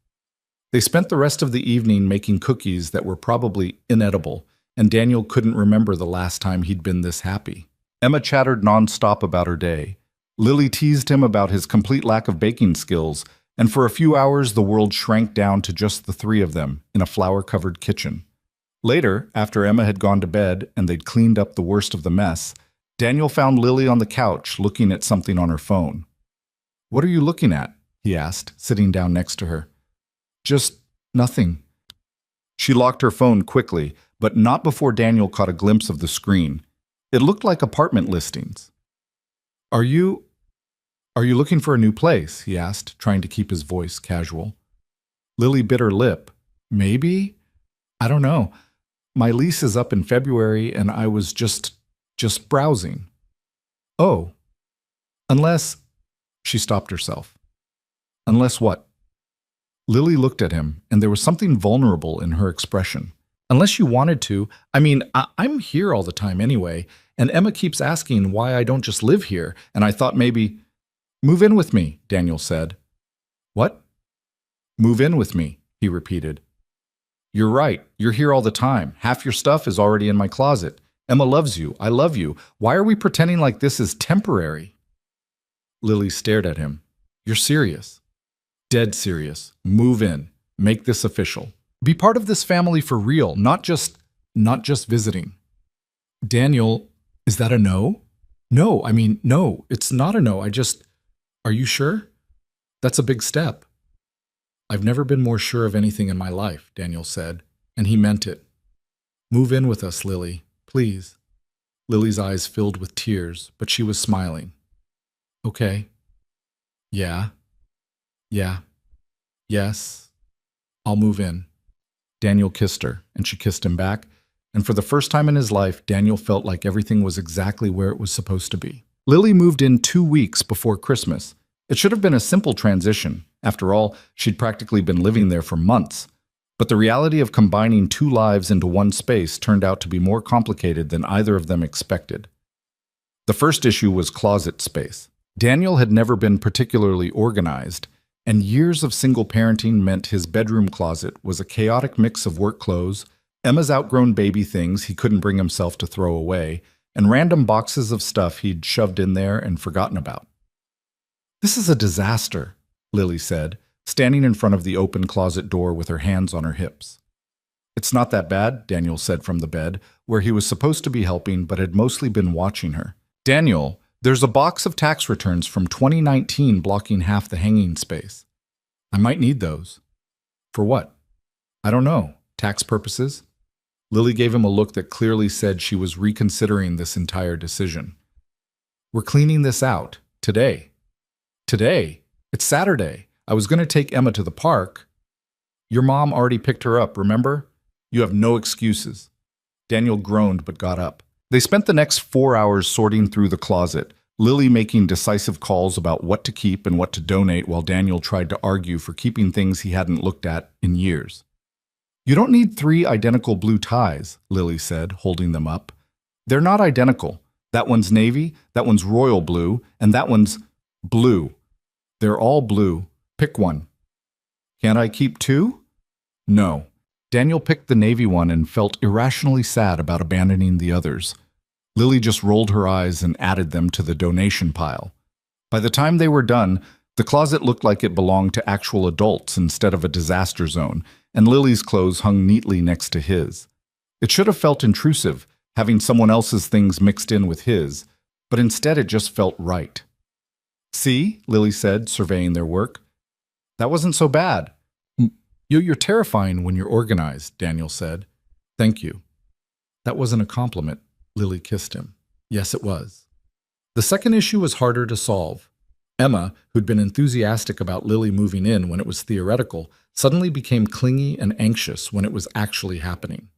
They spent the rest of the evening making cookies that were probably inedible, and Daniel couldn't remember the last time he'd been this happy. Emma chattered nonstop about her day. Lily teased him about his complete lack of baking skills, and for a few hours the world shrank down to just the three of them in a flour-covered kitchen. Later, after Emma had gone to bed and they'd cleaned up the worst of the mess, Daniel found Lily on the couch looking at something on her phone. What are you looking at? He asked, sitting down next to her. Just nothing. She locked her phone quickly, but not before Daniel caught a glimpse of the screen. It looked like apartment listings. Are you looking for a new place? He asked, trying to keep his voice casual. Lily bit her lip. Maybe? I don't know. My lease is up in February and I was just browsing. Oh. Unless… She stopped herself. Unless what? Lily looked at him, and there was something vulnerable in her expression. Unless you wanted to. I mean, I'm here all the time anyway, and Emma keeps asking why I don't just live here, and I thought maybe... Move in with me, Daniel said. What? Move in with me, he repeated. You're right. You're here all the time. Half your stuff is already in my closet. Emma loves you. I love you. Why are we pretending like this is temporary? Lily stared at him. You're serious. Dead serious. Move in. Make this official. Be part of this family for real, not just visiting. Daniel, is that a no? No, no, it's not a no. Are you sure? That's a big step. I've never been more sure of anything in my life, Daniel said, and he meant it. Move in with us, Lily, please. Lily's eyes filled with tears, but she was smiling. Okay. Yeah. Yes. I'll move in. Daniel kissed her, and she kissed him back, and for the first time in his life, Daniel felt like everything was exactly where it was supposed to be. Lily moved in 2 weeks before Christmas. It should have been a simple transition. After all, she'd practically been living there for months. But the reality of combining 2 lives into one space turned out to be more complicated than either of them expected. The first issue was closet space. Daniel had never been particularly organized, and years of single parenting meant his bedroom closet was a chaotic mix of work clothes, Emma's outgrown baby things he couldn't bring himself to throw away, and random boxes of stuff he'd shoved in there and forgotten about. This is a disaster, Lily said, standing in front of the open closet door with her hands on her hips. It's not that bad, Daniel said from the bed, where he was supposed to be helping but had mostly been watching her. Daniel, there's a box of tax returns from 2019 blocking half the hanging space. I might need those. For what? I don't know. Tax purposes? Lily gave him a look that clearly said she was reconsidering this entire decision. We're cleaning this out. Today. Today? It's Saturday. I was going to take Emma to the park. Your mom already picked her up, remember? You have no excuses. Daniel groaned but got up. They spent the next 4 hours sorting through the closet, Lily making decisive calls about what to keep and what to donate while Daniel tried to argue for keeping things he hadn't looked at in years. You don't need 3 identical blue ties, Lily said, holding them up. They're not identical. That one's navy, that one's royal blue, and that one's blue. They're all blue. Pick one. Can't I keep 2? No. Daniel picked the navy one and felt irrationally sad about abandoning the others. Lily just rolled her eyes and added them to the donation pile. By the time they were done, the closet looked like it belonged to actual adults instead of a disaster zone, and Lily's clothes hung neatly next to his. It should have felt intrusive, having someone else's things mixed in with his, but instead it just felt right. See, Lily said, surveying their work. That wasn't so bad. You're terrifying when you're organized, Daniel said. Thank you. That wasn't a compliment. Lily kissed him. Yes, it was. The second issue was harder to solve. Emma, who'd been enthusiastic about Lily moving in when it was theoretical, suddenly became clingy and anxious when it was actually happening.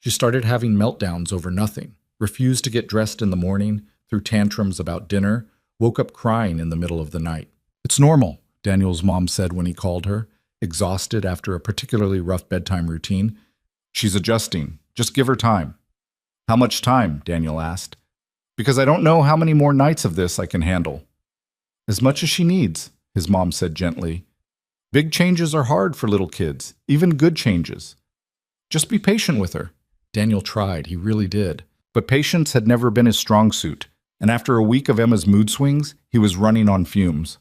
She started having meltdowns over nothing, refused to get dressed in the morning, threw tantrums about dinner, woke up crying in the middle of the night. It's normal, Daniel's mom said when he called her, exhausted after a particularly rough bedtime routine. She's adjusting. Just give her time. How much time? Daniel asked. Because I don't know how many more nights of this I can handle. As much as she needs, his mom said gently. Big changes are hard for little kids, even good changes. Just be patient with her. Daniel tried, he really did. But patience had never been his strong suit, and after a week of Emma's mood swings, he was running on fumes.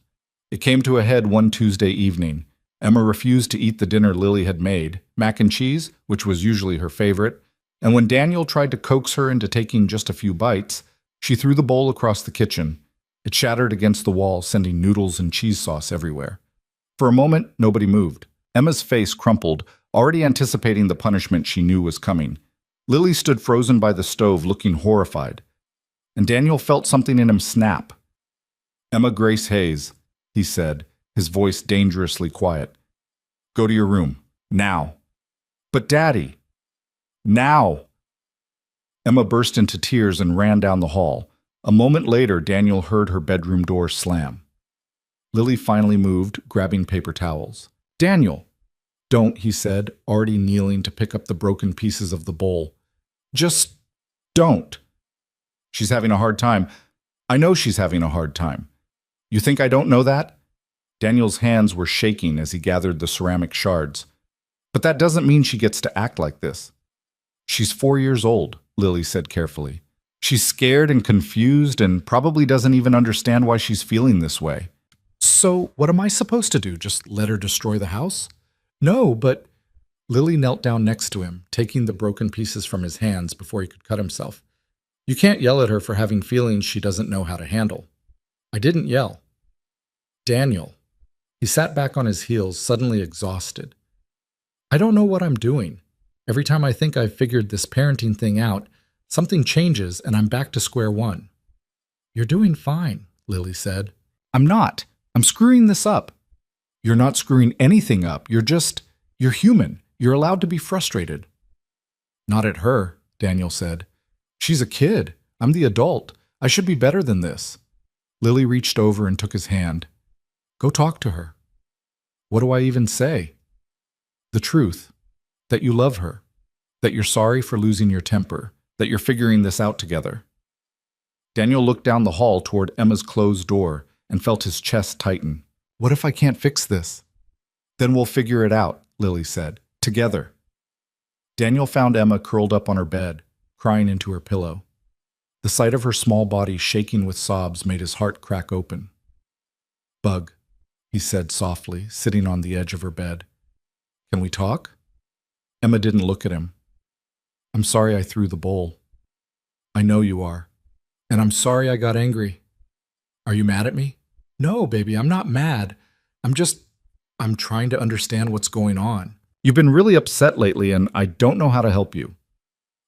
It came to a head one Tuesday evening. Emma refused to eat the dinner Lily had made, mac and cheese, which was usually her favorite, and when Daniel tried to coax her into taking just a few bites, she threw the bowl across the kitchen. It shattered against the wall, sending noodles and cheese sauce everywhere. For a moment, nobody moved. Emma's face crumpled, already anticipating the punishment she knew was coming. Lily stood frozen by the stove, looking horrified. And Daniel felt something in him snap. Emma Grace Hayes, he said, his voice dangerously quiet. Go to your room. Now. But Daddy. Now. Emma burst into tears and ran down the hall. A moment later, Daniel heard her bedroom door slam. Lily finally moved, grabbing paper towels. Daniel! Don't, he said, already kneeling to pick up the broken pieces of the bowl. Just don't. She's having a hard time. I know she's having a hard time. You think I don't know that? Daniel's hands were shaking as he gathered the ceramic shards. But that doesn't mean she gets to act like this. She's 4 years old, Lily said carefully. She's scared and confused and probably doesn't even understand why she's feeling this way. So what am I supposed to do? Just let her destroy the house? No, but... Lily knelt down next to him, taking the broken pieces from his hands before he could cut himself. You can't yell at her for having feelings she doesn't know how to handle. I didn't yell. Daniel. He sat back on his heels, suddenly exhausted. I don't know what I'm doing. Every time I think I've figured this parenting thing out, something changes and I'm back to square one. You're doing fine, Lily said. I'm not. I'm screwing this up. You're not screwing anything up. You're human. You're allowed to be frustrated. Not at her, Daniel said. She's a kid. I'm the adult. I should be better than this. Lily reached over and took his hand. Go talk to her. What do I even say? The truth. That you love her. That you're sorry for losing your temper. That you're figuring this out together. Daniel looked down the hall toward Emma's closed door and felt his chest tighten. What if I can't fix this? Then we'll figure it out, Lily said. Together. Daniel found Emma curled up on her bed, crying into her pillow. The sight of her small body shaking with sobs made his heart crack open. Bug, he said softly, sitting on the edge of her bed. Can we talk? Emma didn't look at him. I'm sorry I threw the bowl. I know you are. And I'm sorry I got angry. Are you mad at me? No, baby, I'm not mad. I'm trying to understand what's going on. You've been really upset lately, and I don't know how to help you.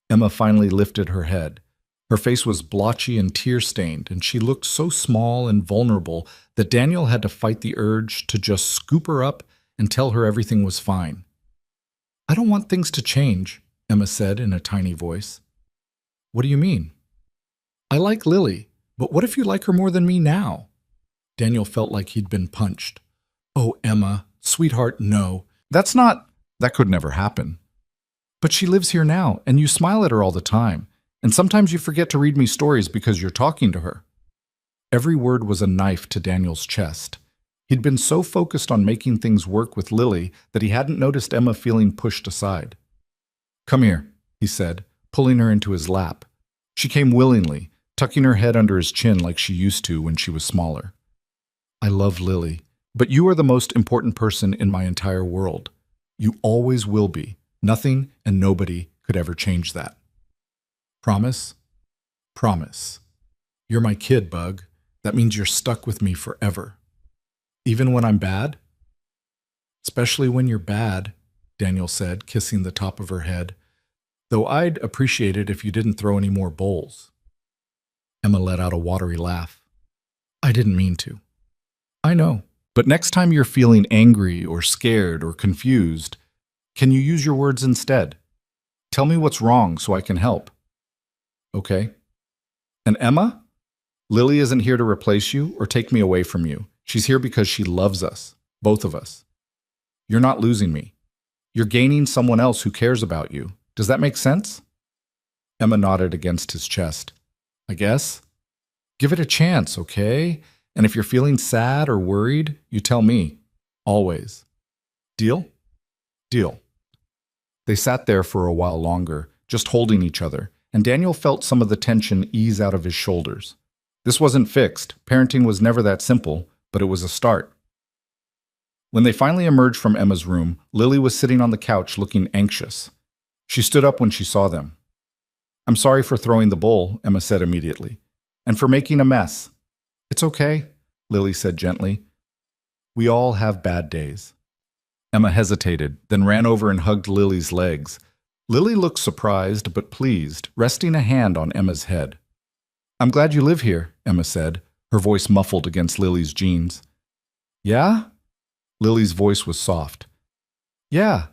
Emma finally lifted her head. Her face was blotchy and tear-stained, and she looked so small and vulnerable that Daniel had to fight the urge to just scoop her up and tell her everything was fine. I don't want things to change, Emma said in a tiny voice. What do you mean? I like Lily, but what if you like her more than me now? Daniel felt like he'd been punched. Oh, Emma, sweetheart, no. That could never happen. But she lives here now, and you smile at her all the time, and sometimes you forget to read me stories because you're talking to her. Every word was a knife to Daniel's chest. He'd been so focused on making things work with Lily that he hadn't noticed Emma feeling pushed aside. Come here, he said, pulling her into his lap. She came willingly, tucking her head under his chin like she used to when she was smaller. I love Lily, but you are the most important person in my entire world. You always will be. Nothing and nobody could ever change that. Promise? Promise. You're my kid, Bug. That means you're stuck with me forever. Even when I'm bad? Especially when you're bad, Daniel said, kissing the top of her head. Though I'd appreciate it if you didn't throw any more bowls. Emma let out a watery laugh. I didn't mean to. I know. But next time you're feeling angry or scared or confused, can you use your words instead? Tell me what's wrong so I can help. Okay. And Emma? Lily isn't here to replace you or take me away from you. She's here because she loves us, both of us. You're not losing me. You're gaining someone else who cares about you. Does that make sense? Emma nodded against his chest. I guess. Give it a chance, okay? And if you're feeling sad or worried, you tell me. Always. Deal? Deal. They sat there for a while longer, just holding each other, and Daniel felt some of the tension ease out of his shoulders. This wasn't fixed. Parenting was never that simple, but it was a start. When they finally emerged from Emma's room, Lily was sitting on the couch looking anxious. She stood up when she saw them. I'm sorry for throwing the bowl, Emma said immediately, and for making a mess. It's okay, Lily said gently. We all have bad days. Emma hesitated, then ran over and hugged Lily's legs. Lily looked surprised but pleased, resting a hand on Emma's head. I'm glad you live here, Emma said, her voice muffled against Lily's jeans. Yeah? Lily's voice was soft. Yeah,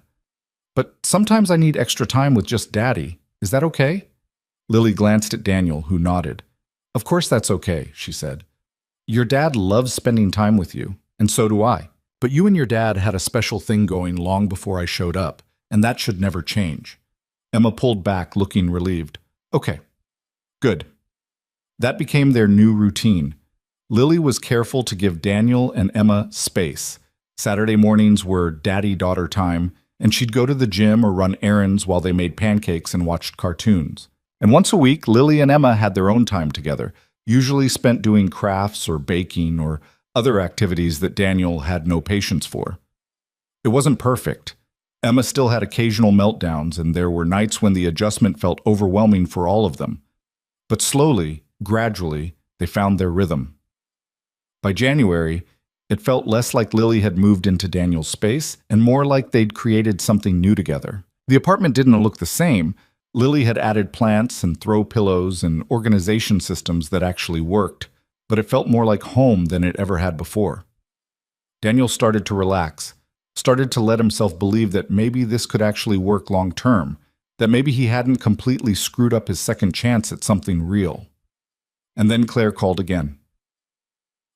but sometimes I need extra time with just Daddy. Is that okay? Lily glanced at Daniel, who nodded. Of course that's okay, she said. Your dad loves spending time with you, and so do I. But you and your dad had a special thing going long before I showed up, and that should never change. Emma pulled back, looking relieved. Okay, good. That became their new routine. Lily was careful to give Daniel and Emma space. Saturday mornings were daddy-daughter time, and she'd go to the gym or run errands while they made pancakes and watched cartoons. And once a week, Lily and Emma had their own time together, usually spent doing crafts or baking or other activities that Daniel had no patience for. It wasn't perfect. Emma still had occasional meltdowns, and there were nights when the adjustment felt overwhelming for all of them. But slowly, gradually, they found their rhythm. By January, it felt less like Lily had moved into Daniel's space and more like they'd created something new together. The apartment didn't look the same. Lily had added plants and throw pillows and organization systems that actually worked, but it felt more like home than it ever had before. Daniel started to relax, started to let himself believe that maybe this could actually work long term, that maybe he hadn't completely screwed up his second chance at something real. And then Claire called again.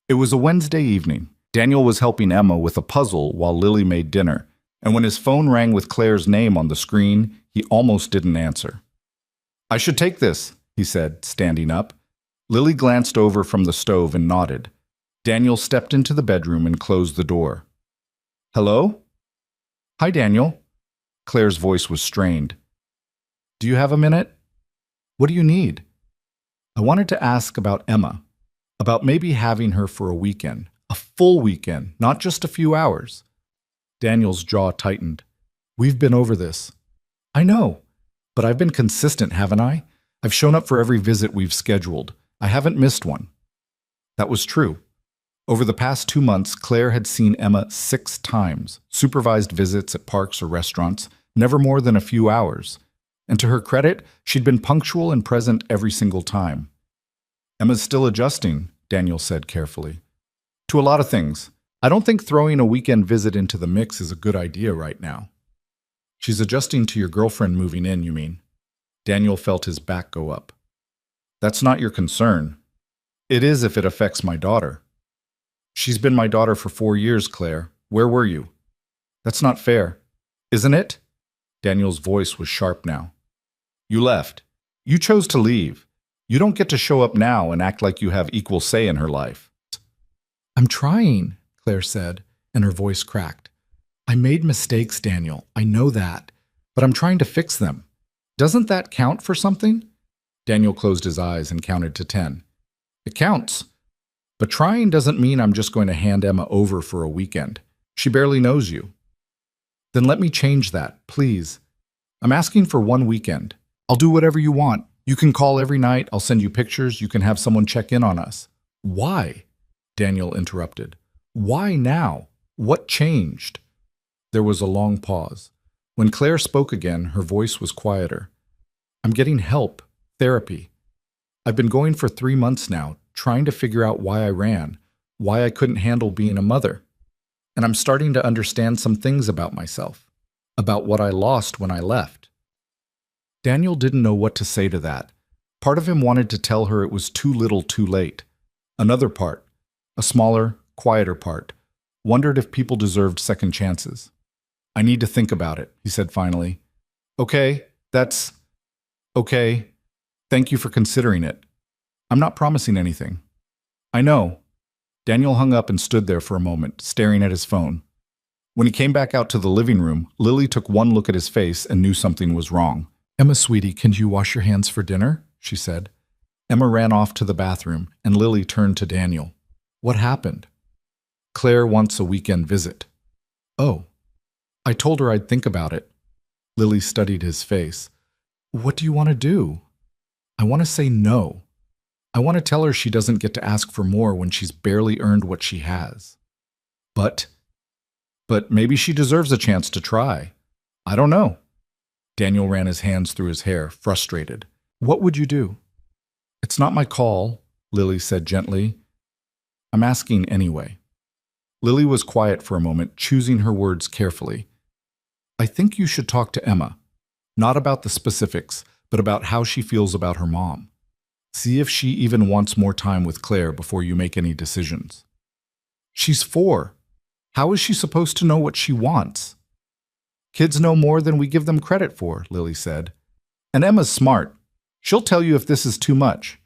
It was a Wednesday evening. Daniel was helping Emma with a puzzle while Lily made dinner, and when his phone rang with Claire's name on the screen, he almost didn't answer. I should take this, he said, standing up. Lily glanced over from the stove and nodded. Daniel stepped into the bedroom and closed the door. Hello? Hi, Daniel. Claire's voice was strained. Do you have a minute? What do you need? I wanted to ask about Emma, about maybe having her for a weekend, a full weekend, not just a few hours. Daniel's jaw tightened. We've been over this. I know, but I've been consistent, haven't I? I've shown up for every visit we've scheduled. I haven't missed one. That was true. Over the past 2 months, Claire had seen Emma 6 times, supervised visits at parks or restaurants, never more than a few hours. And to her credit, she'd been punctual and present every single time. Emma's still adjusting, Daniel said carefully. To a lot of things. I don't think throwing a weekend visit into the mix is a good idea right now. She's adjusting to your girlfriend moving in, you mean? Daniel felt his back go up. That's not your concern. It is if it affects my daughter. She's been my daughter for 4 years, Claire. Where were you? That's not fair, isn't it? Daniel's voice was sharp now. You left. You chose to leave. You don't get to show up now and act like you have equal say in her life. I'm trying, Claire said, and her voice cracked. I made mistakes, Daniel. I know that. But I'm trying to fix them. Doesn't that count for something? Daniel closed his eyes and counted to 10. It counts. But trying doesn't mean I'm just going to hand Emma over for a weekend. She barely knows you. Then let me change that, please. I'm asking for 1 weekend. I'll do whatever you want. You can call every night. I'll send you pictures. You can have someone check in on us. Why? Daniel interrupted. Why now? What changed? There was a long pause. When Claire spoke again, her voice was quieter. I'm getting help, therapy. I've been going for 3 months now, trying to figure out why I ran, why I couldn't handle being a mother. And I'm starting to understand some things about myself, about what I lost when I left. Daniel didn't know what to say to that. Part of him wanted to tell her it was too little too late. Another part, a smaller, quieter part, wondered if people deserved second chances. I need to think about it, he said finally. Okay, that's... okay. Thank you for considering it. I'm not promising anything. I know. Daniel hung up and stood there for a moment, staring at his phone. When he came back out to the living room, Lily took one look at his face and knew something was wrong. Emma, sweetie, can you wash your hands for dinner? She said. Emma ran off to the bathroom, and Lily turned to Daniel. What happened? Claire wants a weekend visit. Oh. I told her I'd think about it. Lily studied his face. What do you want to do? I want to say no. I want to tell her she doesn't get to ask for more when she's barely earned what she has. But maybe she deserves a chance to try. I don't know. Daniel ran his hands through his hair, frustrated. What would you do? It's not my call, Lily said gently. I'm asking anyway. Lily was quiet for a moment, choosing her words carefully. I think you should talk to Emma, not about the specifics, but about how she feels about her mom. See if she even wants more time with Claire before you make any decisions. She's 4. How is she supposed to know what she wants? Kids know more than we give them credit for, Lily said. And Emma's smart. She'll tell you if this is too much.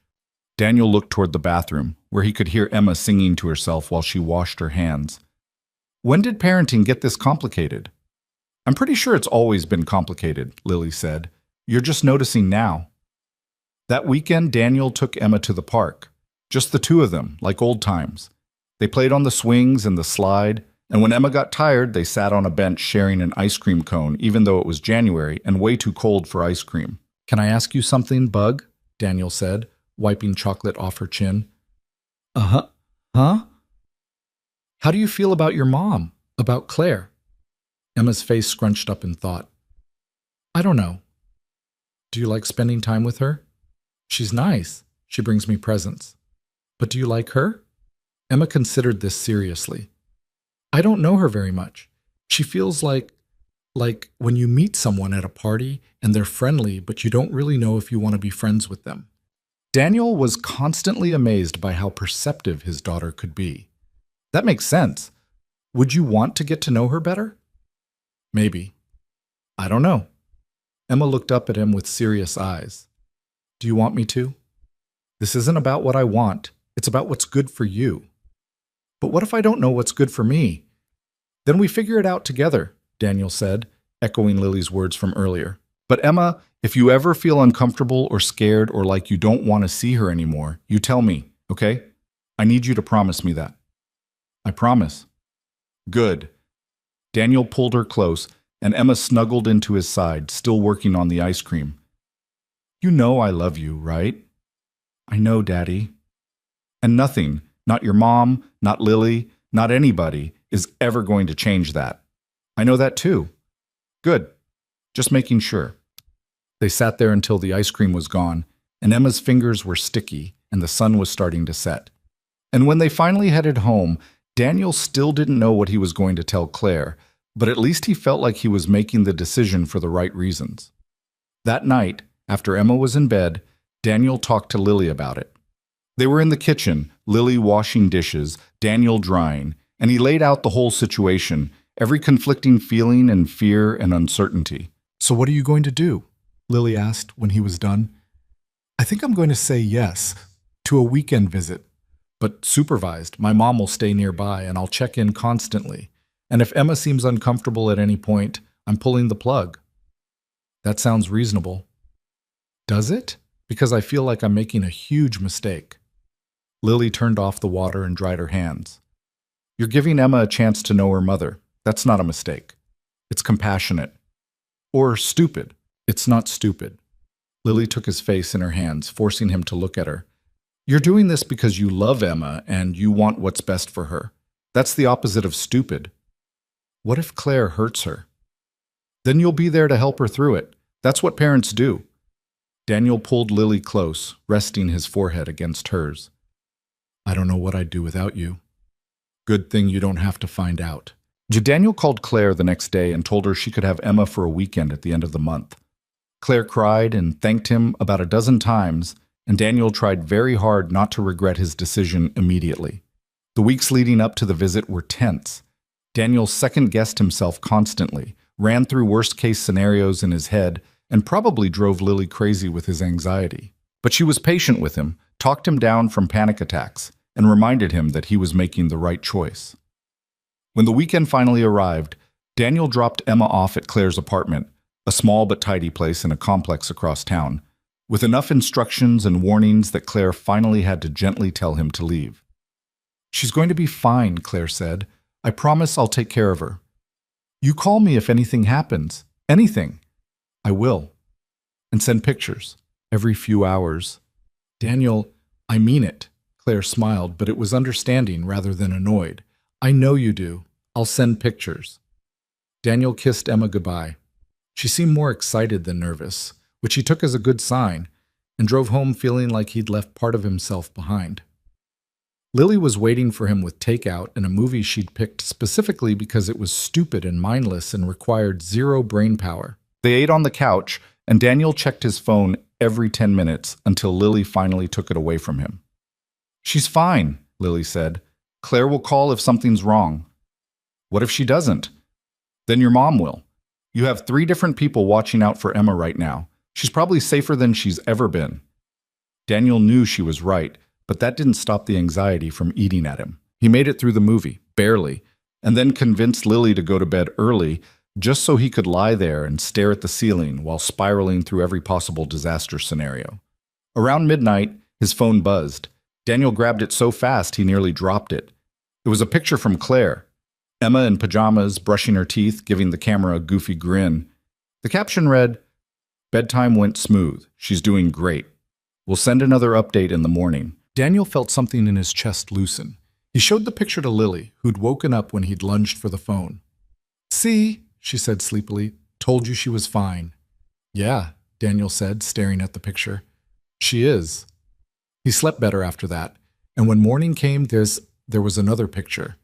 Daniel looked toward the bathroom, where he could hear Emma singing to herself while she washed her hands. When did parenting get this complicated? I'm pretty sure it's always been complicated, Lily said. You're just noticing now. That weekend, Daniel took Emma to the park. Just the two of them, like old times. They played on the swings and the slide, and when Emma got tired, they sat on a bench sharing an ice cream cone, even though it was January and way too cold for ice cream. Can I ask you something, Bug? Daniel said, wiping chocolate off her chin. Uh-huh. Huh? How do you feel about your mom? About Claire? Emma's face scrunched up in thought. I don't know. Do you like spending time with her? She's nice. She brings me presents. But do you like her? Emma considered this seriously. I don't know her very much. She feels like when you meet someone at a party and they're friendly, but you don't really know if you want to be friends with them. Daniel was constantly amazed by how perceptive his daughter could be. That makes sense. Would you want to get to know her better? Maybe. I don't know. Emma looked up at him with serious eyes. Do you want me to? This isn't about what I want. It's about what's good for you. But what if I don't know what's good for me? Then we figure it out together, Daniel said, echoing Lily's words from earlier. But Emma, if you ever feel uncomfortable or scared or like you don't want to see her anymore, you tell me, okay? I need you to promise me that. I promise. Good. Daniel pulled her close, and Emma snuggled into his side, still working on the ice cream. You know I love you, right? I know, Daddy. And nothing, not your mom, not Lily, not anybody, is ever going to change that. I know that too. Good. Just making sure. They sat there until the ice cream was gone, and Emma's fingers were sticky, and the sun was starting to set. And when they finally headed home, Daniel still didn't know what he was going to tell Claire, but at least he felt like he was making the decision for the right reasons. That night, after Emma was in bed, Daniel talked to Lily about it. They were in the kitchen, Lily washing dishes, Daniel drying, and he laid out the whole situation, every conflicting feeling and fear and uncertainty. So what are you going to do? Lily asked when he was done. I think I'm going to say yes to a weekend visit, but supervised. My mom will stay nearby and I'll check in constantly. And if Emma seems uncomfortable at any point, I'm pulling the plug. That sounds reasonable. Does it? Because I feel like I'm making a huge mistake. Lily turned off the water and dried her hands. You're giving Emma a chance to know her mother. That's not a mistake. It's compassionate. Or stupid. It's not stupid. Lily took his face in her hands, forcing him to look at her. You're doing this because you love Emma and you want what's best for her. That's the opposite of stupid. What if Claire hurts her? Then you'll be there to help her through it. That's what parents do. Daniel pulled Lily close, resting his forehead against hers. I don't know what I'd do without you. Good thing you don't have to find out. Daniel called Claire the next day and told her she could have Emma for a weekend at the end of the month. Claire cried and thanked him about a dozen times, and Daniel tried very hard not to regret his decision immediately. The weeks leading up to the visit were tense. Daniel second-guessed himself constantly, ran through worst-case scenarios in his head, and probably drove Lily crazy with his anxiety. But she was patient with him, talked him down from panic attacks, and reminded him that he was making the right choice. When the weekend finally arrived, Daniel dropped Emma off at Claire's apartment, a small but tidy place in a complex across town, with enough instructions and warnings that Claire finally had to gently tell him to leave. She's going to be fine, Claire said. I promise I'll take care of her. You call me if anything happens. Anything. I will. And send pictures. Every few hours. Daniel, I mean it. Claire smiled, but it was understanding rather than annoyed. I know you do. I'll send pictures. Daniel kissed Emma goodbye. She seemed more excited than nervous, which he took as a good sign, and drove home feeling like he'd left part of himself behind. Lily was waiting for him with takeout and a movie she'd picked specifically because it was stupid and mindless and required zero brain power. They ate on the couch, and Daniel checked his phone every 10 minutes until Lily finally took it away from him. She's fine, Lily said. Claire will call if something's wrong. What if she doesn't? Then your mom will. You have 3 different people watching out for Emma right now. She's probably safer than she's ever been. Daniel knew she was right, but that didn't stop the anxiety from eating at him. He made it through the movie, barely, and then convinced Lily to go to bed early just so he could lie there and stare at the ceiling while spiraling through every possible disaster scenario. Around midnight, his phone buzzed. Daniel grabbed it so fast he nearly dropped it. It was a picture from Claire. Emma in pajamas, brushing her teeth, giving the camera a goofy grin. The caption read, "Bedtime went smooth. She's doing great. We'll send another update in the morning." Daniel felt something in his chest loosen. He showed the picture to Lily, who'd woken up when he'd lunged for the phone. "See," she said sleepily, "told you she was fine." "Yeah," Daniel said, staring at the picture. "She is." He slept better after that, and when morning came, there was another picture.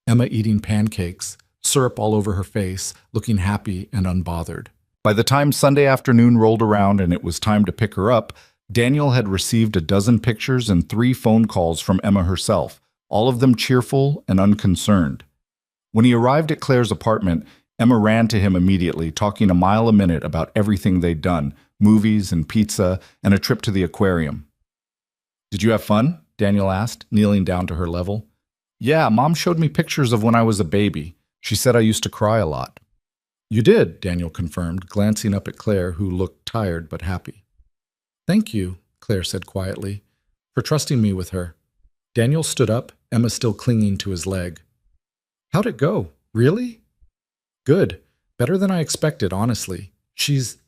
Emma eating pancakes, syrup all over her face, looking happy and unbothered. By the time Sunday afternoon rolled around and it was time to pick her up, Daniel had received a dozen pictures and 3 phone calls from Emma herself, all of them cheerful and unconcerned. When he arrived at Claire's apartment, Emma ran to him immediately, talking a mile a minute about everything they'd done, movies and pizza and a trip to the aquarium. "Did you have fun?" Daniel asked, kneeling down to her level. "Yeah, Mom showed me pictures of when I was a baby. She said I used to cry a lot." "You did," Daniel confirmed, glancing up at Claire, who looked tired but happy. "Thank you," Claire said quietly, "for trusting me with her." Daniel stood up, Emma still clinging to his leg. "How'd it go? Really?" "Good. Better than I expected, honestly. She's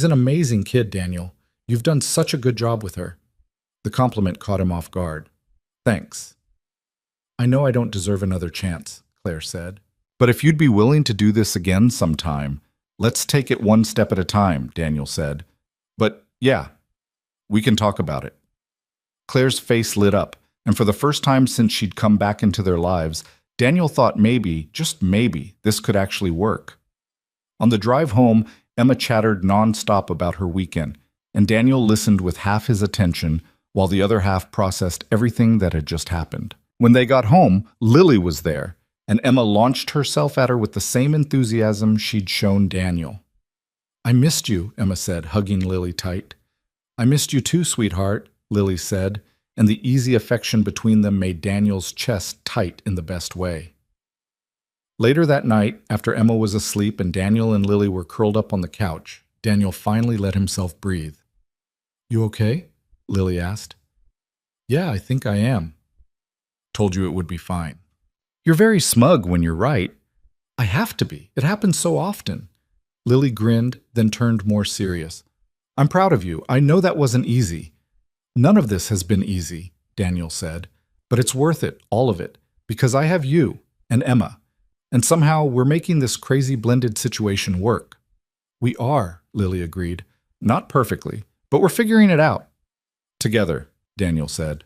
an amazing kid, Daniel. You've done such a good job with her." The compliment caught him off guard. "Thanks." "I know I don't deserve another chance," Claire said. "But if you'd be willing to do this again sometime, let's take it one step at a time," Daniel said. "But yeah, we can talk about it." Claire's face lit up, and for the first time since she'd come back into their lives, Daniel thought maybe, just maybe, this could actually work. On the drive home, Emma chattered nonstop about her weekend, and Daniel listened with half his attention while the other half processed everything that had just happened. When they got home, Lily was there, and Emma launched herself at her with the same enthusiasm she'd shown Daniel. "I missed you," Emma said, hugging Lily tight. "I missed you too, sweetheart," Lily said, and the easy affection between them made Daniel's chest tight in the best way. Later that night, after Emma was asleep and Daniel and Lily were curled up on the couch, Daniel finally let himself breathe. "You okay?" Lily asked. "Yeah, I think I am." "Told you it would be fine." "You're very smug when you're right." "I have to be. It happens so often." Lily grinned, then turned more serious. "I'm proud of you. I know that wasn't easy." "None of this has been easy," Daniel said. "But it's worth it, all of it, because I have you and Emma. And somehow we're making this crazy blended situation work." "We are," Lily agreed. "Not perfectly, but we're figuring it out." "Together," Daniel said.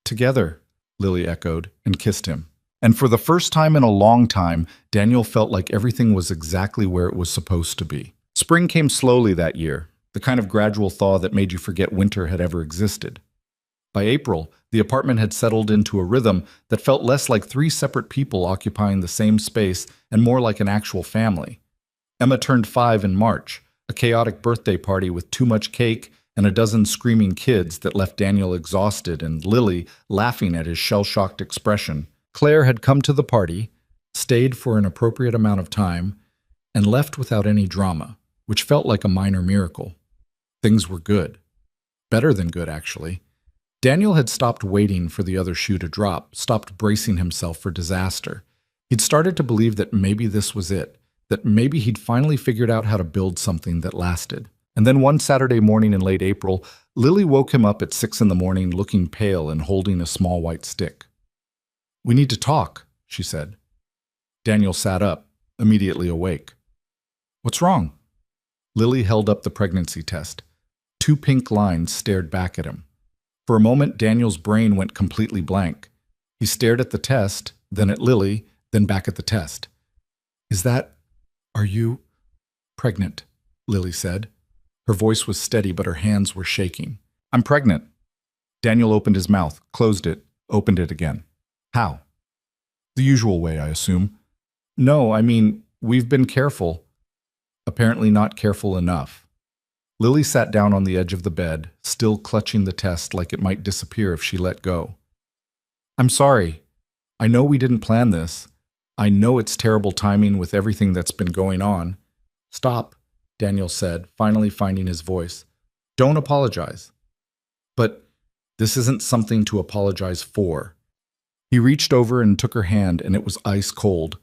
"Together," Lily echoed and kissed him. And for the first time in a long time, Daniel felt like everything was exactly where it was supposed to be. Spring came slowly that year, the kind of gradual thaw that made you forget winter had ever existed. By April, the apartment had settled into a rhythm that felt less like 3 separate people occupying the same space and more like an actual family. Emma turned 5 in March, a chaotic birthday party with too much cake and a dozen screaming kids that left Daniel exhausted and Lily laughing at his shell-shocked expression. Claire had come to the party, stayed for an appropriate amount of time, and left without any drama, which felt like a minor miracle. Things were good. Better than good, actually. Daniel had stopped waiting for the other shoe to drop, stopped bracing himself for disaster. He'd started to believe that maybe this was it, that maybe he'd finally figured out how to build something that lasted. And then one Saturday morning in late April, Lily woke him up at 6 in the morning looking pale and holding a small white stick. "We need to talk," she said. Daniel sat up, immediately awake. "What's wrong?" Lily held up the pregnancy test. 2 pink lines stared back at him. For a moment, Daniel's brain went completely blank. He stared at the test, then at Lily, then back at the test. Are you pregnant?" Lily said. Her voice was steady, but her hands were shaking. "I'm pregnant." Daniel opened his mouth, closed it, opened it again. "How?" "The usual way, I assume." No, I mean, we've been careful. Apparently not careful enough. Lily sat down on the edge of the bed, still clutching the test like it might disappear if she let go. I'm sorry. I know we didn't plan this. I know it's terrible timing with everything that's been going on. Stop, Daniel said, finally finding his voice. Don't apologize. But this isn't something to apologize for. He reached over and took her hand, and it was ice cold.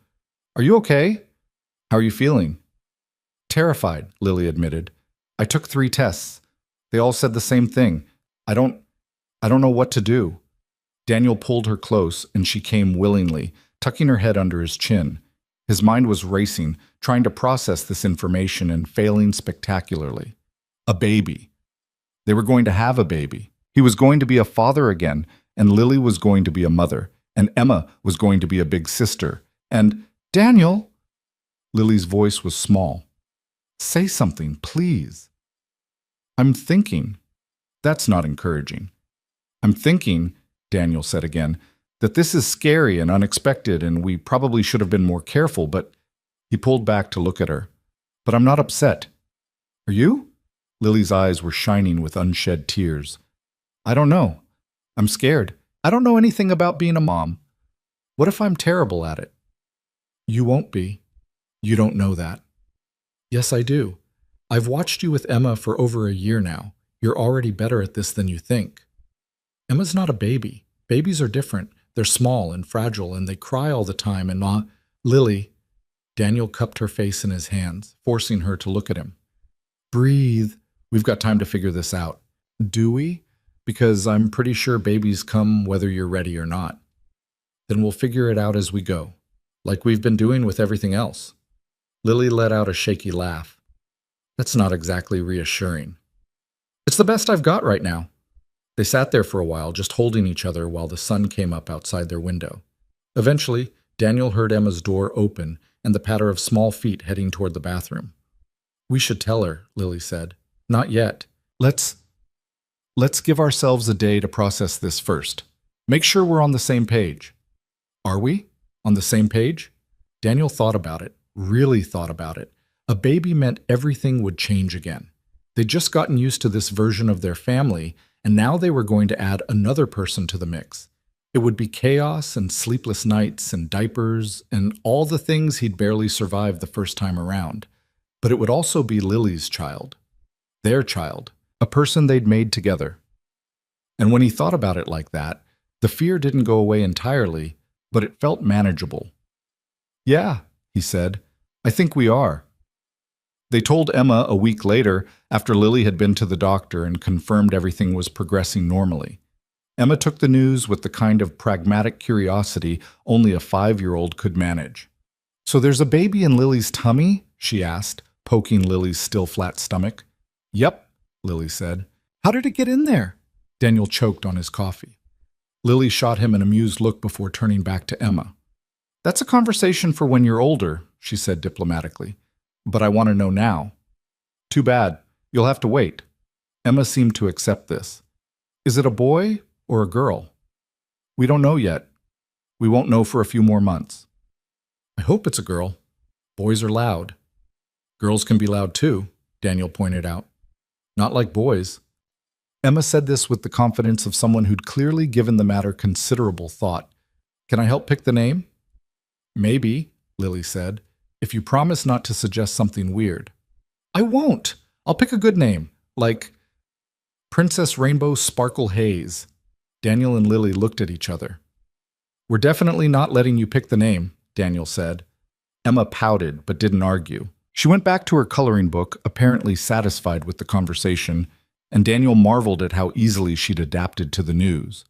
Are you okay? How are you feeling? Terrified, Lily admitted. I took 3 tests. They all said the same thing. I don't know what to do. Daniel pulled her close, and she came willingly, tucking her head under his chin. His mind was racing, trying to process this information and failing spectacularly. A baby. They were going to have a baby. He was going to be a father again, and Lily was going to be a mother, and Emma was going to be a big sister. And, Daniel! Lily's voice was small. Say something, please. I'm thinking. That's not encouraging. I'm thinking, Daniel said again, that this is scary and unexpected and we probably should have been more careful, but he pulled back to look at her. But I'm not upset. Are you? Lily's eyes were shining with unshed tears. I don't know. I'm scared. I don't know anything about being a mom. What if I'm terrible at it? You won't be. You don't know that. Yes, I do. I've watched you with Emma for over a year now. You're already better at this than you think. Emma's not a baby. Babies are different. They're small and fragile, and they cry all the time and not. Lily. Daniel cupped her face in his hands, forcing her to look at him. Breathe. We've got time to figure this out. Do we? Because I'm pretty sure babies come whether you're ready or not. Then we'll figure it out as we go, like we've been doing with everything else. Lily let out a shaky laugh. That's not exactly reassuring. It's the best I've got right now. They sat there for a while, just holding each other while the sun came up outside their window. Eventually, Daniel heard Emma's door open and the patter of small feet heading toward the bathroom. We should tell her, Lily said. Not yet. Let's give ourselves a day to process this first. Make sure we're on the same page. Are we? On the same page? Daniel thought about it, really thought about it. A baby meant everything would change again. They'd just gotten used to this version of their family, and now they were going to add another person to the mix. It would be chaos and sleepless nights and diapers and all the things he'd barely survived the first time around. But it would also be Lily's child. Their child. A person they'd made together. And when he thought about it like that, the fear didn't go away entirely, but it felt manageable. Yeah, he said. I think we are. They told Emma a week later, after Lily had been to the doctor and confirmed everything was progressing normally. Emma took the news with the kind of pragmatic curiosity only a 5-year-old could manage. So there's a baby in Lily's tummy? She asked, poking Lily's still flat stomach. Yep, Lily said. How did it get in there? Daniel choked on his coffee. Lily shot him an amused look before turning back to Emma. That's a conversation for when you're older, she said diplomatically. But I want to know now. Too bad. You'll have to wait. Emma seemed to accept this. Is it a boy or a girl? We don't know yet. We won't know for a few more months. I hope it's a girl. Boys are loud. Girls can be loud too, Daniel pointed out. Not like boys. Emma said this with the confidence of someone who'd clearly given the matter considerable thought. Can I help pick the name? Maybe, Lily said, if you promise not to suggest something weird. I won't. I'll pick a good name, like Princess Rainbow Sparkle Haze. Daniel and Lily looked at each other. We're definitely not letting you pick the name, Daniel said. Emma pouted but didn't argue. She went back to her coloring book, apparently satisfied with the conversation, and Daniel marveled at how easily she'd adapted to the news.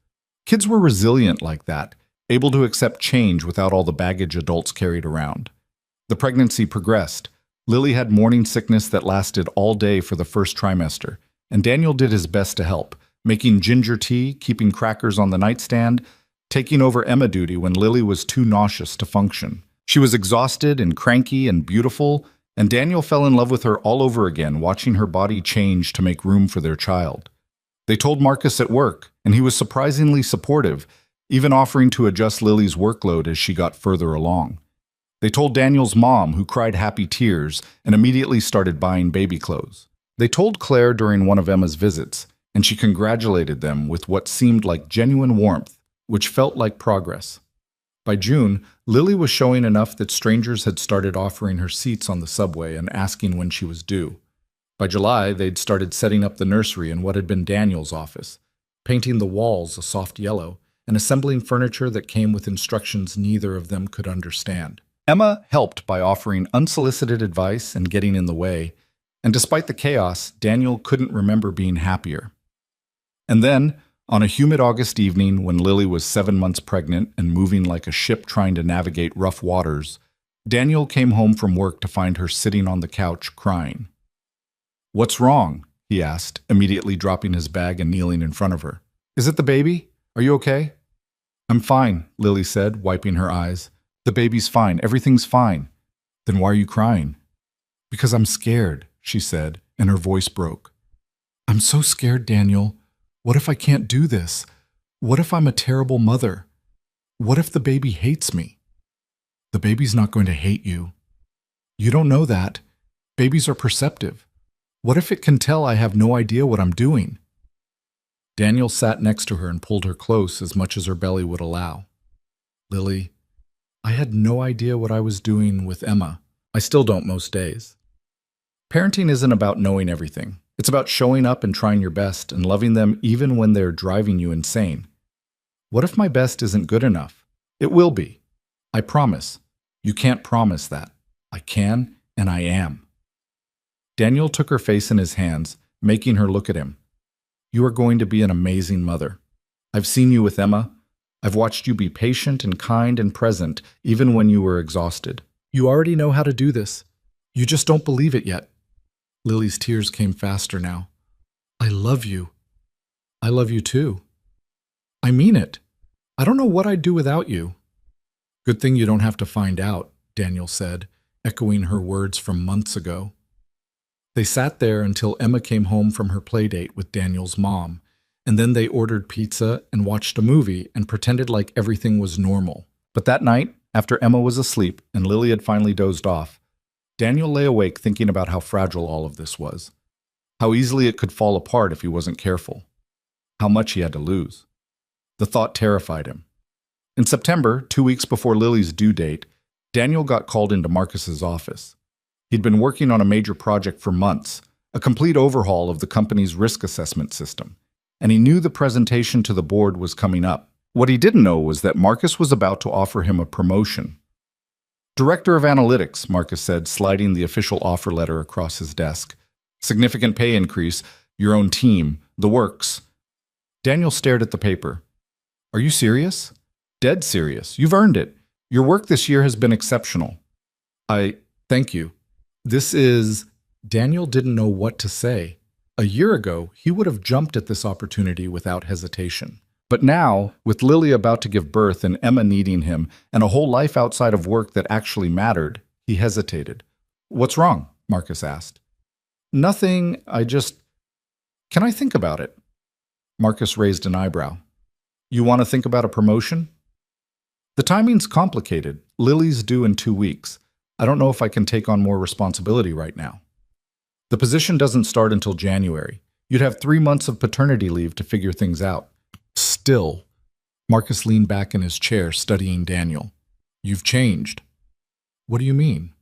Kids were resilient like that, able to accept change without all the baggage adults carried around. The pregnancy progressed. Lily had morning sickness that lasted all day for the first trimester, and Daniel did his best to help, making ginger tea, keeping crackers on the nightstand, taking over Emma duty when Lily was too nauseous to function. She was exhausted and cranky and beautiful, and Daniel fell in love with her all over again, watching her body change to make room for their child. They told Marcus at work, and he was surprisingly supportive, even offering to adjust Lily's workload as she got further along. They told Daniel's mom, who cried happy tears and immediately started buying baby clothes. They told Claire during one of Emma's visits, and she congratulated them with what seemed like genuine warmth, which felt like progress. By June, Lily was showing enough that strangers had started offering her seats on the subway and asking when she was due. By July, they'd started setting up the nursery in what had been Daniel's office, painting the walls a soft yellow, and assembling furniture that came with instructions neither of them could understand. Emma helped by offering unsolicited advice and getting in the way, and despite the chaos, Daniel couldn't remember being happier. And then, on a humid August evening when Lily was 7 months pregnant and moving like a ship trying to navigate rough waters, Daniel came home from work to find her sitting on the couch crying. "What's wrong?" he asked, immediately dropping his bag and kneeling in front of her. "Is it the baby? Are you okay?" "I'm fine," Lily said, wiping her eyes. "The baby's fine. Everything's fine." "Then why are you crying?" "Because I'm scared," she said, and her voice broke. "I'm so scared, Daniel. What if I can't do this? What if I'm a terrible mother? What if the baby hates me?" "The baby's not going to hate you. You don't know that. Babies are perceptive. What if it can tell I have no idea what I'm doing?" Daniel sat next to her and pulled her close as much as her belly would allow. "Lily, I had no idea what I was doing with Emma. I still don't most days." Parenting isn't about knowing everything. It's about showing up and trying your best and loving them even when they're driving you insane. What if my best isn't good enough? It will be. I promise. You can't promise that. I can, and I am. Daniel took her face in his hands, making her look at him. "You are going to be an amazing mother. I've seen you with Emma. I've watched you be patient and kind and present, even when you were exhausted. You already know how to do this. You just don't believe it yet." Lily's tears came faster now. "I love you. I love you too. I mean it. I don't know what I'd do without you." "Good thing you don't have to find out," Daniel said, echoing her words from months ago. They sat there until Emma came home from her playdate with Daniel's mom, and then they ordered pizza and watched a movie and pretended like everything was normal. But that night, after Emma was asleep and Lily had finally dozed off, Daniel lay awake thinking about how fragile all of this was, how easily it could fall apart if he wasn't careful, how much he had to lose. The thought terrified him. In September, 2 weeks before Lily's due date, Daniel got called into Marcus's office. He'd been working on a major project for months, a complete overhaul of the company's risk assessment system, and he knew the presentation to the board was coming up. What he didn't know was that Marcus was about to offer him a promotion. "Director of Analytics," Marcus said, sliding the official offer letter across his desk. "Significant pay increase, your own team, the works." Daniel stared at the paper. "Are you serious?" "Dead serious. You've earned it. Your work this year has been exceptional." Thank you. This is..." Daniel didn't know what to say. A year ago, he would have jumped at this opportunity without hesitation. But now, with Lily about to give birth and Emma needing him, and a whole life outside of work that actually mattered, he hesitated. "What's wrong?" Marcus asked. "Nothing, Can I think about it?" Marcus raised an eyebrow. "You want to think about a promotion?" "The timing's complicated. Lily's due in 2 weeks. I don't know if I can take on more responsibility right now." "The position doesn't start until January. You'd have 3 months of paternity leave to figure things out." "Still," Marcus leaned back in his chair, studying Daniel. "You've changed." "What do you mean?"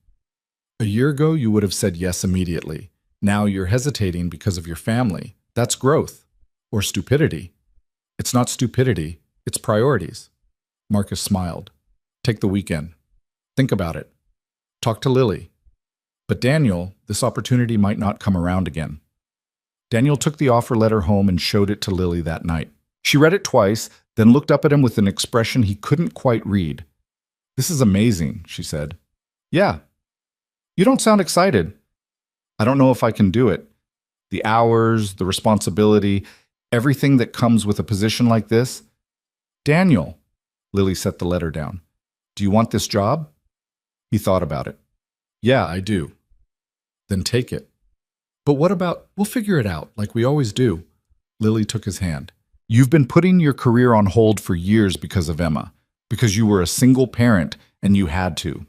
"A year ago, you would have said yes immediately. Now you're hesitating because of your family. That's growth. Or stupidity." "It's not stupidity. It's priorities." Marcus smiled. "Take the weekend. Think about it. Talk to Lily." But Daniel, this opportunity might not come around again. Daniel took the offer letter home and showed it to Lily that night. She read it twice, then looked up at him with an expression he couldn't quite read. "This is amazing," she said. "Yeah. You don't sound excited." "I don't know if I can do it. The hours, the responsibility, everything that comes with a position like this." "Daniel," Lily set the letter down. "Do you want this job?" He thought about it. "Yeah, I do." "Then take it." "But what about, we'll figure it out, like we always do." Lily took his hand. "You've been putting your career on hold for years because of Emma, because you were a single parent and you had to.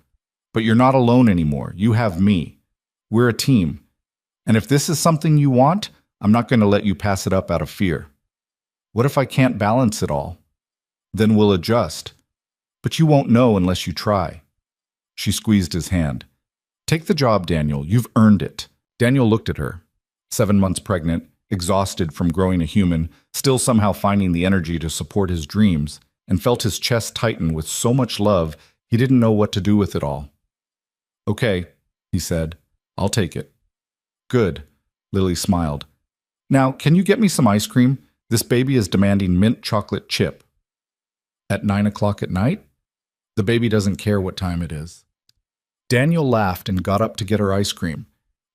But you're not alone anymore. You have me. We're a team. And if this is something you want, I'm not going to let you pass it up out of fear. What if I can't balance it all? Then we'll adjust. But you won't know unless you try. She squeezed his hand. Take the job, Daniel. You've earned it. Daniel looked at her. 7 months pregnant, exhausted from growing a human, still somehow finding the energy to support his dreams, and felt his chest tighten with so much love he didn't know what to do with it all. Okay, he said. I'll take it. Good, Lily smiled. Now, can you get me some ice cream? This baby is demanding mint chocolate chip. At 9 o'clock at night? The baby doesn't care what time it is. Daniel laughed and got up to get her ice cream.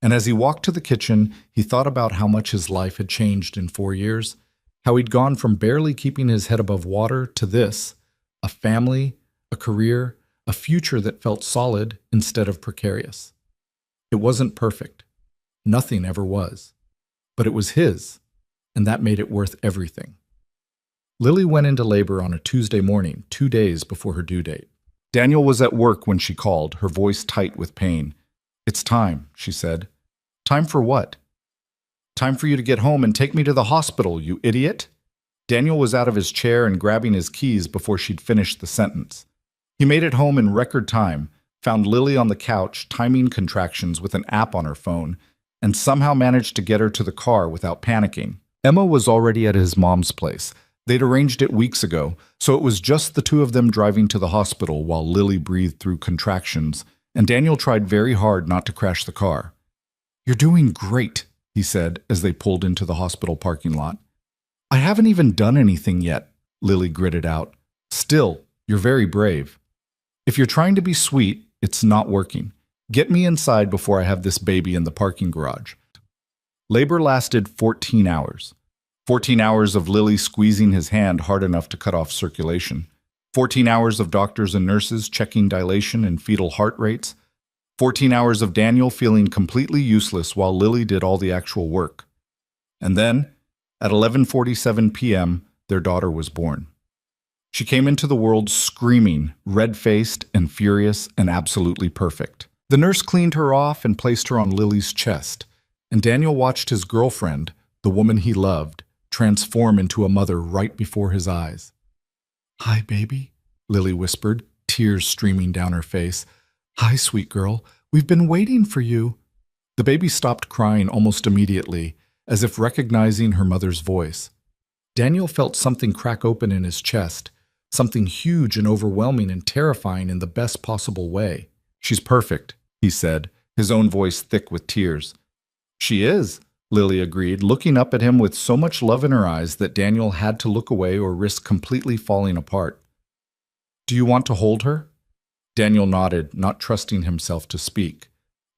And as he walked to the kitchen, he thought about how much his life had changed in 4 years, how he'd gone from barely keeping his head above water to this, a family, a career, a future that felt solid instead of precarious. It wasn't perfect. Nothing ever was. But it was his, and that made it worth everything. Lily went into labor on a Tuesday morning, 2 days before her due date. Daniel was at work when she called, her voice tight with pain. It's time, she said. Time for what? Time for you to get home and take me to the hospital, you idiot. Daniel was out of his chair and grabbing his keys before she'd finished the sentence. He made it home in record time, found Lily on the couch, timing contractions with an app on her phone, and somehow managed to get her to the car without panicking. Emma was already at his mom's place. They'd arranged it weeks ago, so it was just the two of them driving to the hospital while Lily breathed through contractions, and Daniel tried very hard not to crash the car. You're doing great, he said as they pulled into the hospital parking lot. I haven't even done anything yet, Lily gritted out. Still, you're very brave. If you're trying to be sweet, it's not working. Get me inside before I have this baby in the parking garage. Labor lasted 14 hours. 14 hours of Lily squeezing his hand hard enough to cut off circulation. 14 hours of doctors and nurses checking dilation and fetal heart rates. 14 hours of Daniel feeling completely useless while Lily did all the actual work. And then, at 11:47 p.m., their daughter was born. She came into the world screaming, red-faced and furious and absolutely perfect. The nurse cleaned her off and placed her on Lily's chest, and Daniel watched his girlfriend, the woman he loved, transform into a mother right before his eyes. Hi, baby, Lily whispered, tears streaming down her face. Hi, sweet girl. We've been waiting for you. The baby stopped crying almost immediately, as if recognizing her mother's voice. Daniel felt something crack open in his chest, something huge and overwhelming and terrifying in the best possible way. She's perfect, he said, his own voice thick with tears. She is, Lily agreed, looking up at him with so much love in her eyes that Daniel had to look away or risk completely falling apart. Do you want to hold her? Daniel nodded, not trusting himself to speak.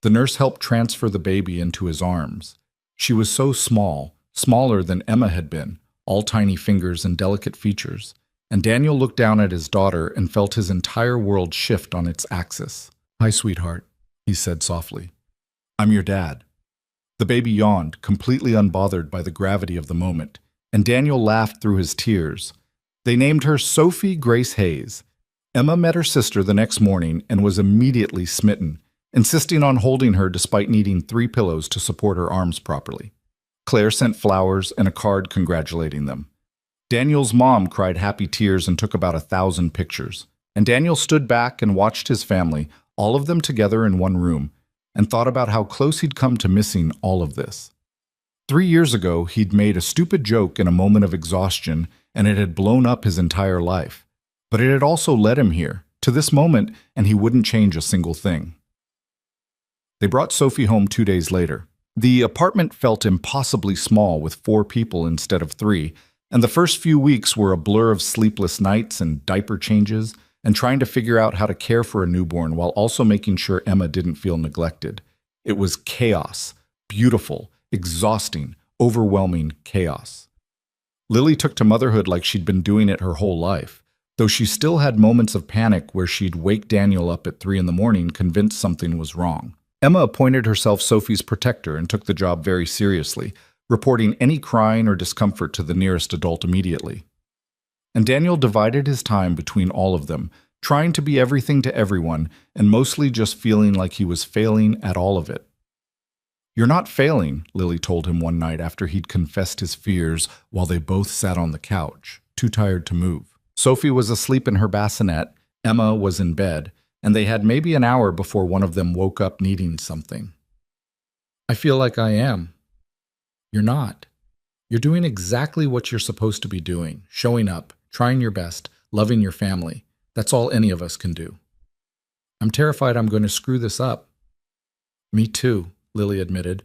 The nurse helped transfer the baby into his arms. She was so small, smaller than Emma had been, all tiny fingers and delicate features, and Daniel looked down at his daughter and felt his entire world shift on its axis. Hi, sweetheart, he said softly. I'm your dad. The baby yawned, completely unbothered by the gravity of the moment, and Daniel laughed through his tears. They named her Sophie Grace Hayes. Emma met her sister the next morning and was immediately smitten, insisting on holding her despite needing 3 pillows to support her arms properly. Claire sent flowers and a card congratulating them. Daniel's mom cried happy tears and took about 1,000 pictures, and Daniel stood back and watched his family, all of them together in one room, and thought about how close he'd come to missing all of this. 3 years ago, he'd made a stupid joke in a moment of exhaustion, and it had blown up his entire life. But it had also led him here, to this moment, and he wouldn't change a single thing. They brought Sophie home 2 days later. The apartment felt impossibly small with 4 people instead of 3, and the first few weeks were a blur of sleepless nights and diaper changes, and trying to figure out how to care for a newborn while also making sure Emma didn't feel neglected. It was chaos, beautiful, exhausting, overwhelming chaos. Lily took to motherhood like she'd been doing it her whole life, though she still had moments of panic where she'd wake Daniel up at 3 in the morning convinced something was wrong. Emma appointed herself Sophie's protector and took the job very seriously, reporting any crying or discomfort to the nearest adult immediately. And Daniel divided his time between all of them, trying to be everything to everyone, and mostly just feeling like he was failing at all of it. "You're not failing," Lily told him one night after he'd confessed his fears while they both sat on the couch, too tired to move. Sophie was asleep in her bassinet, Emma was in bed, and they had maybe an hour before one of them woke up needing something. "I feel like I am." "You're not. You're doing exactly what you're supposed to be doing, showing up, trying your best, loving your family. That's all any of us can do." "I'm terrified I'm going to screw this up." "Me too," Lily admitted.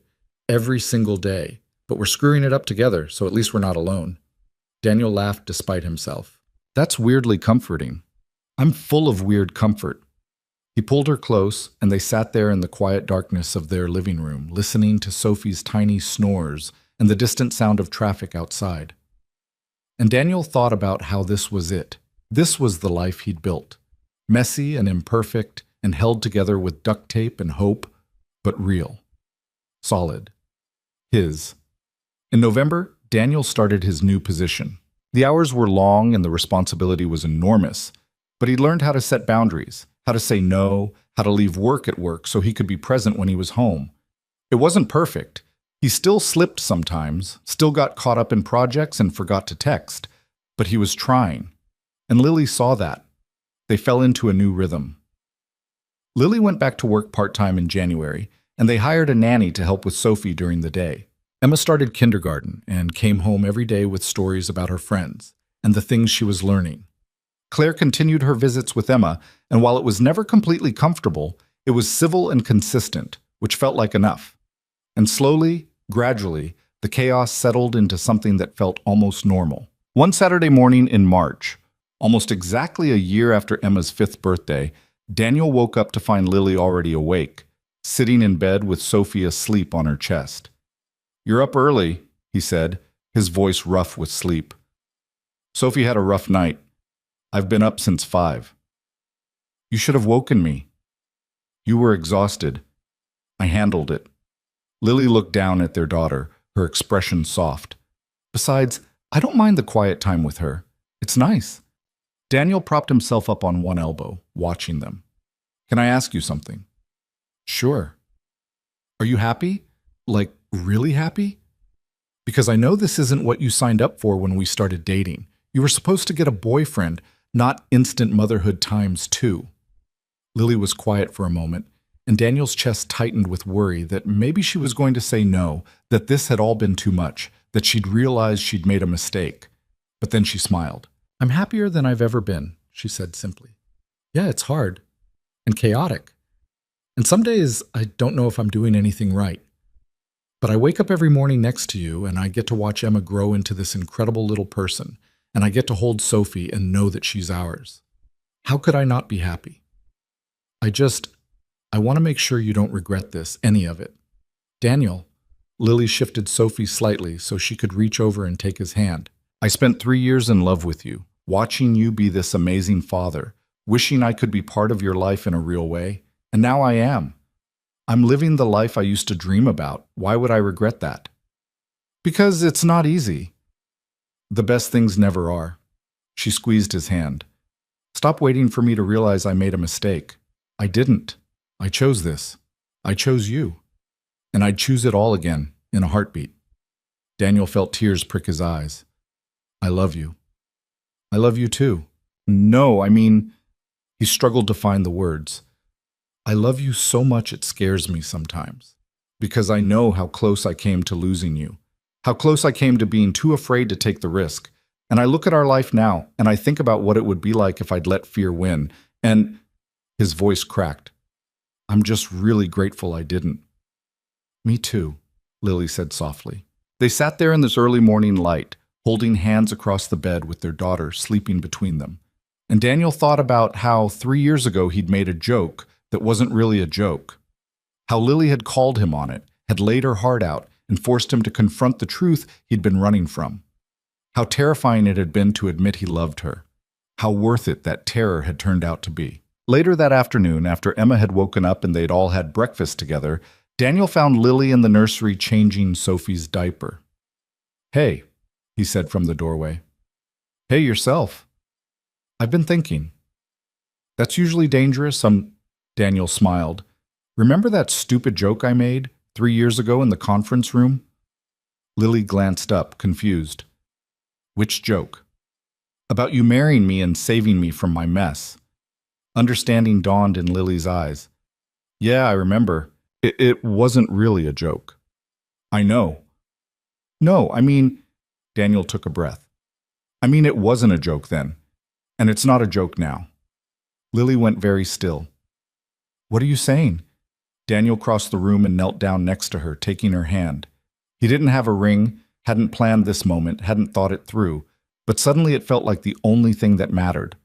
"Every single day. But we're screwing it up together, so at least we're not alone." Daniel laughed despite himself. "That's weirdly comforting." "I'm full of weird comfort." He pulled her close, and they sat there in the quiet darkness of their living room, listening to Sophie's tiny snores and the distant sound of traffic outside. And Daniel thought about how this was it. This was the life he'd built. Messy and imperfect and held together with duct tape and hope, but real. Solid. His. In November, Daniel started his new position. The hours were long and the responsibility was enormous, but he learned how to set boundaries, how to say no, how to leave work at work so he could be present when he was home. It wasn't perfect. He still slipped sometimes, still got caught up in projects and forgot to text, but he was trying. And Lily saw that. They fell into a new rhythm. Lily went back to work part-time in January, and they hired a nanny to help with Sophie during the day. Emma started kindergarten and came home every day with stories about her friends and the things she was learning. Claire continued her visits with Emma, and while it was never completely comfortable, it was civil and consistent, which felt like enough. And slowly, gradually, the chaos settled into something that felt almost normal. One Saturday morning in March, almost exactly a year after Emma's 5th birthday, Daniel woke up to find Lily already awake, sitting in bed with Sophie asleep on her chest. "You're up early," he said, his voice rough with sleep. "Sophie had a rough night. I've been up since 5. "You should have woken me." "You were exhausted. I handled it." Lily looked down at their daughter, her expression soft. "Besides, I don't mind the quiet time with her. It's nice." Daniel propped himself up on one elbow, watching them. "Can I ask you something?" "Sure." "Are you happy? Like, really happy? Because I know this isn't what you signed up for when we started dating. You were supposed to get a boyfriend, not instant motherhood times 2. Lily was quiet for a moment, and Daniel's chest tightened with worry that maybe she was going to say no, that this had all been too much, that she'd realized she'd made a mistake. But then she smiled. "I'm happier than I've ever been," she said simply. "Yeah, it's hard. And chaotic. And some days I don't know if I'm doing anything right. But I wake up every morning next to you, and I get to watch Emma grow into this incredible little person, and I get to hold Sophie and know that she's ours. How could I not be happy? I want to make sure you don't regret this, any of it." "Daniel," Lily shifted Sophie slightly so she could reach over and take his hand. "I spent 3 years in love with you, watching you be this amazing father, wishing I could be part of your life in a real way, and now I am. I'm living the life I used to dream about. Why would I regret that?" "Because it's not easy." "The best things never are." She squeezed his hand. "Stop waiting for me to realize I made a mistake. I didn't. I chose this. I chose you. And I'd choose it all again, in a heartbeat." Daniel felt tears prick his eyes. "I love you." "I love you too." "No, I mean..." He struggled to find the words. "I love you so much it scares me sometimes. Because I know how close I came to losing you. How close I came to being too afraid to take the risk. And I look at our life now, and I think about what it would be like if I'd let fear win. And..." His voice cracked. "I'm just really grateful I didn't." "Me too," Lily said softly. They sat there in this early morning light, holding hands across the bed with their daughter sleeping between them. And Daniel thought about how 3 years ago he'd made a joke that wasn't really a joke. How Lily had called him on it, had laid her heart out, and forced him to confront the truth he'd been running from. How terrifying it had been to admit he loved her. How worth it that terror had turned out to be. Later that afternoon, after Emma had woken up and they'd all had breakfast together, Daniel found Lily in the nursery changing Sophie's diaper. "Hey," he said from the doorway. "Hey, yourself. I've been thinking." That's usually dangerous. Daniel smiled. Remember that stupid joke I made 3 years ago in the conference room? Lily glanced up, confused. Which joke? About you marrying me and saving me from my mess. Understanding dawned in Lily's eyes. Yeah, I remember. It wasn't really a joke. I know. No, I mean, Daniel took a breath. I mean, it wasn't a joke then, and it's not a joke now. Lily went very still. What are you saying? Daniel crossed the room and knelt down next to her, taking her hand. He didn't have a ring, hadn't planned this moment, hadn't thought it through, but suddenly it felt like the only thing that mattered.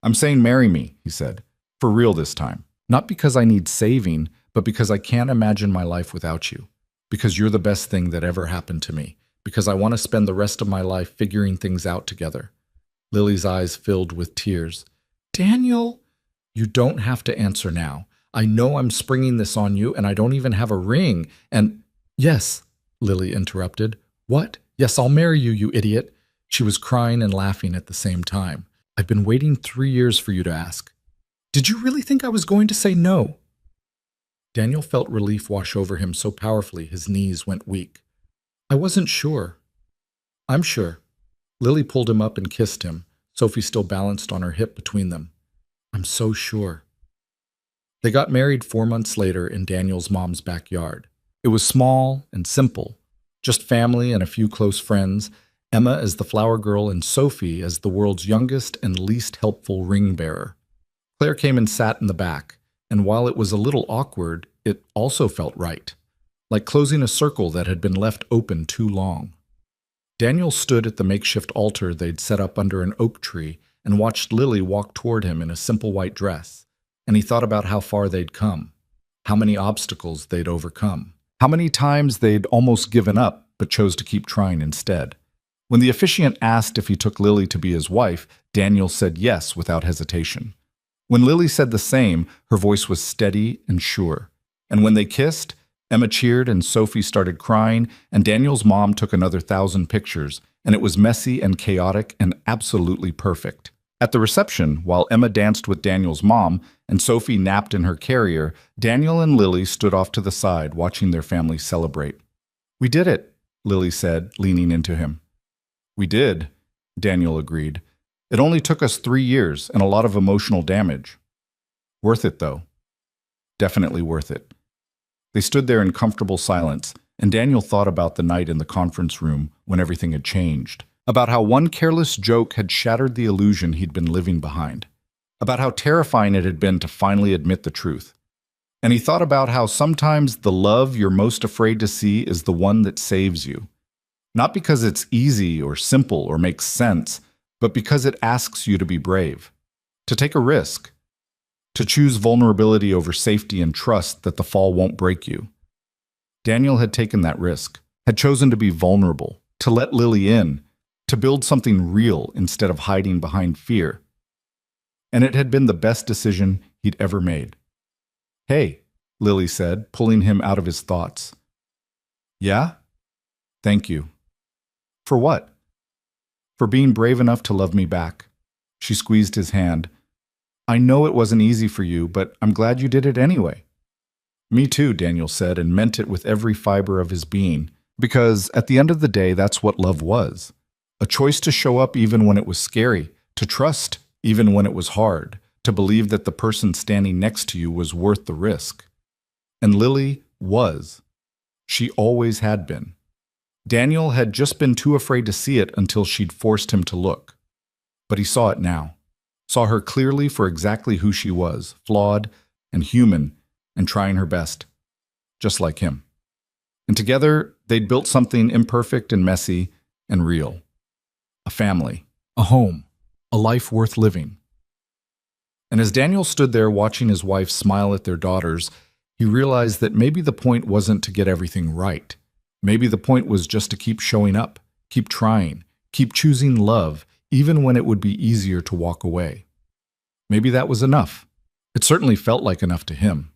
I'm saying marry me, he said, for real this time. Not because I need saving, but because I can't imagine my life without you. Because you're the best thing that ever happened to me. Because I want to spend the rest of my life figuring things out together. Lily's eyes filled with tears. Daniel, you don't have to answer now. I know I'm springing this on you, and I don't even have a ring. And yes, Lily interrupted. What? Yes, I'll marry you, you idiot. She was crying and laughing at the same time. I've been waiting 3 years for you to ask. Did you really think I was going to say no? Daniel felt relief wash over him so powerfully his knees went weak. I wasn't sure. I'm sure. Lily pulled him up and kissed him, Sophie still balanced on her hip between them. I'm so sure. They got married 4 months later in Daniel's mom's backyard. It was small and simple, just family and a few close friends, Emma as the flower girl and Sophie as the world's youngest and least helpful ring bearer. Claire came and sat in the back, and while it was a little awkward, it also felt right, like closing a circle that had been left open too long. Daniel stood at the makeshift altar they'd set up under an oak tree and watched Lily walk toward him in a simple white dress, and he thought about how far they'd come, how many obstacles they'd overcome, how many times they'd almost given up but chose to keep trying instead. When the officiant asked if he took Lily to be his wife, Daniel said yes without hesitation. When Lily said the same, her voice was steady and sure. And when they kissed, Emma cheered and Sophie started crying, and Daniel's mom took another 1,000 pictures, and it was messy and chaotic and absolutely perfect. At the reception, while Emma danced with Daniel's mom and Sophie napped in her carrier, Daniel and Lily stood off to the side watching their family celebrate. We did it, Lily said, leaning into him. We did, Daniel agreed. It only took us 3 years and a lot of emotional damage. Worth it, though. Definitely worth it. They stood there in comfortable silence, and Daniel thought about the night in the conference room when everything had changed, about how one careless joke had shattered the illusion he'd been living behind, about how terrifying it had been to finally admit the truth. And he thought about how sometimes the love you're most afraid to see is the one that saves you. Not because it's easy or simple or makes sense, but because it asks you to be brave, to take a risk, to choose vulnerability over safety and trust that the fall won't break you. Daniel had taken that risk, had chosen to be vulnerable, to let Lily in, to build something real instead of hiding behind fear. And it had been the best decision he'd ever made. Hey, Lily said, pulling him out of his thoughts. Yeah? Thank you. For what? For being brave enough to love me back. She squeezed his hand. I know it wasn't easy for you, but I'm glad you did it anyway. Me too, Daniel said, and meant it with every fiber of his being, because at the end of the day, that's what love was. A choice to show up even when it was scary, to trust even when it was hard, to believe that the person standing next to you was worth the risk. And Lily was. She always had been. Daniel had just been too afraid to see it until she'd forced him to look. But he saw it now. Saw her clearly for exactly who she was, flawed and human and trying her best, just like him. And together, they'd built something imperfect and messy and real. A family, a home, a life worth living. And as Daniel stood there watching his wife smile at their daughters, he realized that maybe the point wasn't to get everything right. Maybe the point was just to keep showing up, keep trying, keep choosing love, even when it would be easier to walk away. Maybe that was enough. It certainly felt like enough to him.